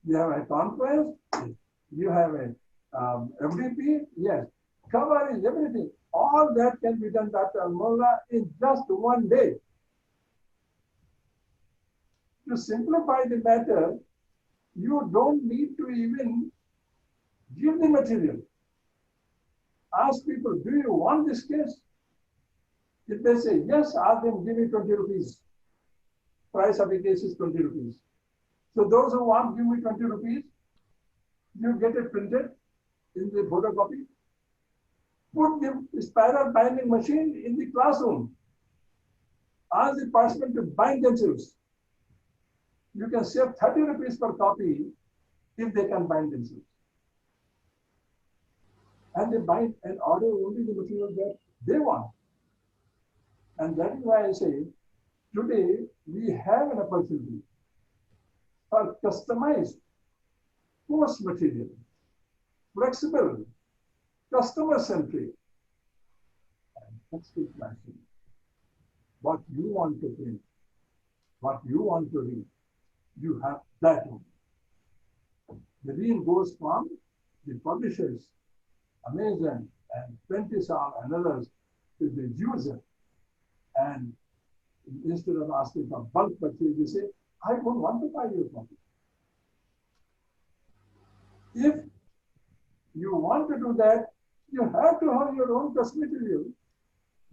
Speaker 11: you have a conference, you have a FDP, yes. Cover is everything. All that can be done, Dr. Almolla, in just one day. To simplify the matter, you don't need to even give the material. Ask people, do you want this case? If they say yes, ask them, give me 20 rupees. Price of the case is 20 rupees. So those who want, give me 20 rupees. You get it printed in the photocopy. Put the spiral binding machine in the classroom. Ask the participant to bind themselves. You can save 30 rupees per copy if they can bind themselves. And they bind and order only the material that they want. And that is why I say, today we have an opportunity for customized course material, flexible, customer-centric, and textbook matching. What you want to print, what you want to read, you have that one. The read goes from the publishers, Amazon and Pentisol and others, to the user. And instead of asking for bulk purchase, you say, I don't want to buy your copy. If you want to do that, you have to have your own course material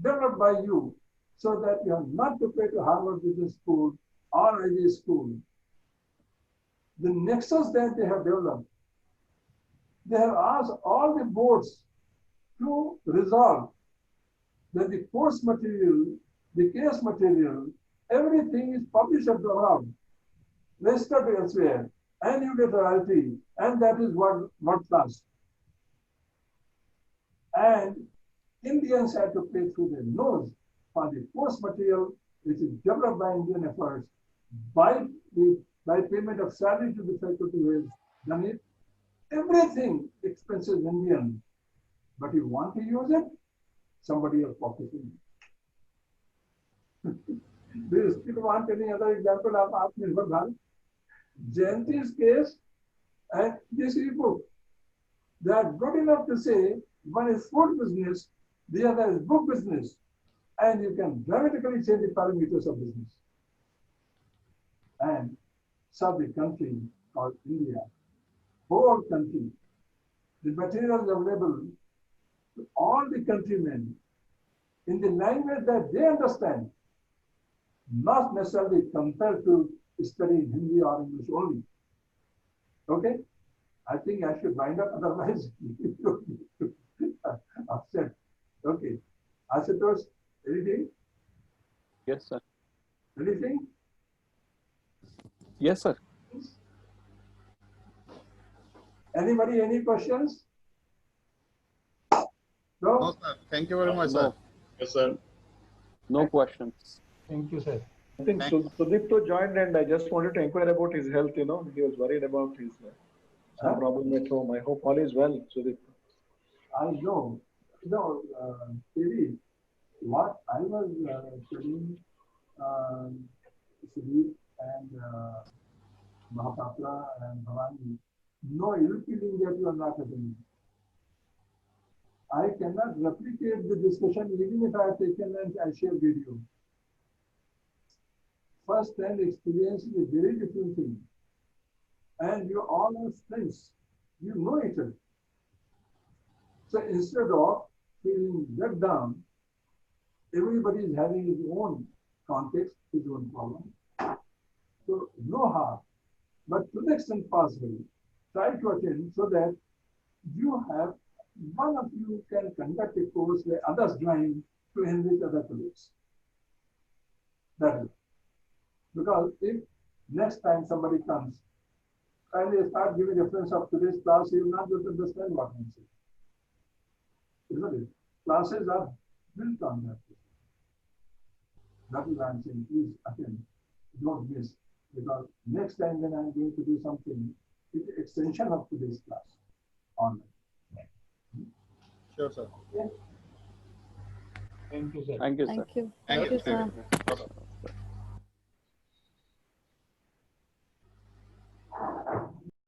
Speaker 11: developed by you so that you have not to pay to Harvard Business School or Ivy School. The nexus that they have developed, they have asked all the boards to resolve that the course material, the case material, everything is published abroad, registered elsewhere, and you get royalty, and that is world class. And Indians have to pay through their nose for the course material, which is developed by Indian efforts, by payment of salary to the faculty who has done it. Everything expenses Indian, but you want to use it, somebody else pocketing it. Do you still want any other example of Atmanirbhar Bharat? Jayanti's case and this ebook, they are good enough to say one is food business, the other is book business, and you can dramatically change the parameters of business. And serve the country called India, whole country, the materials available to all the countrymen in the language that they understand, not necessarily compelled to study in Hindi or English only. Okay? I think I should wind up, otherwise you'll be upset. Okay. Ashutosh, anything?
Speaker 2: Yes, sir.
Speaker 11: Anything?
Speaker 2: Yes, sir.
Speaker 11: Anybody, any questions? No?
Speaker 1: No, sir. Thank you very much, sir.
Speaker 7: Yes, sir.
Speaker 2: No questions.
Speaker 11: Thank you, sir.
Speaker 5: I think Sudipto joined, and I just wanted to inquire about his health. You know, he was worried about his some problem at home. I hope all is well, Sudipto.
Speaker 11: I know. No, TV, what I was studying, Sudeep and Mahapatra and Bhavani, no ill feeling that you are not having. I cannot replicate the discussion even if I have taken and I share video. First-hand experience is a very different thing. And you all are friends. You know each other. So instead of feeling let down, everybody is having his own context, his own problem. So no harm. But to the extent possible, try to attend so that you have, one of you can conduct a course where others join to enrich other colleagues. That is. Because if next time somebody comes and they start giving reference of today's class, you will not be able to understand what I'm saying. Isn't it? Classes are built on that. That is why I'm saying, please attend, don't miss. Because next time when I'm going to do something, it's an extension of today's class online.
Speaker 1: Sure, sir.
Speaker 11: Okay. Thank you, sir.
Speaker 2: Thank you, sir.
Speaker 4: Thank you.
Speaker 1: Thank you,
Speaker 4: sir.
Speaker 1: sir.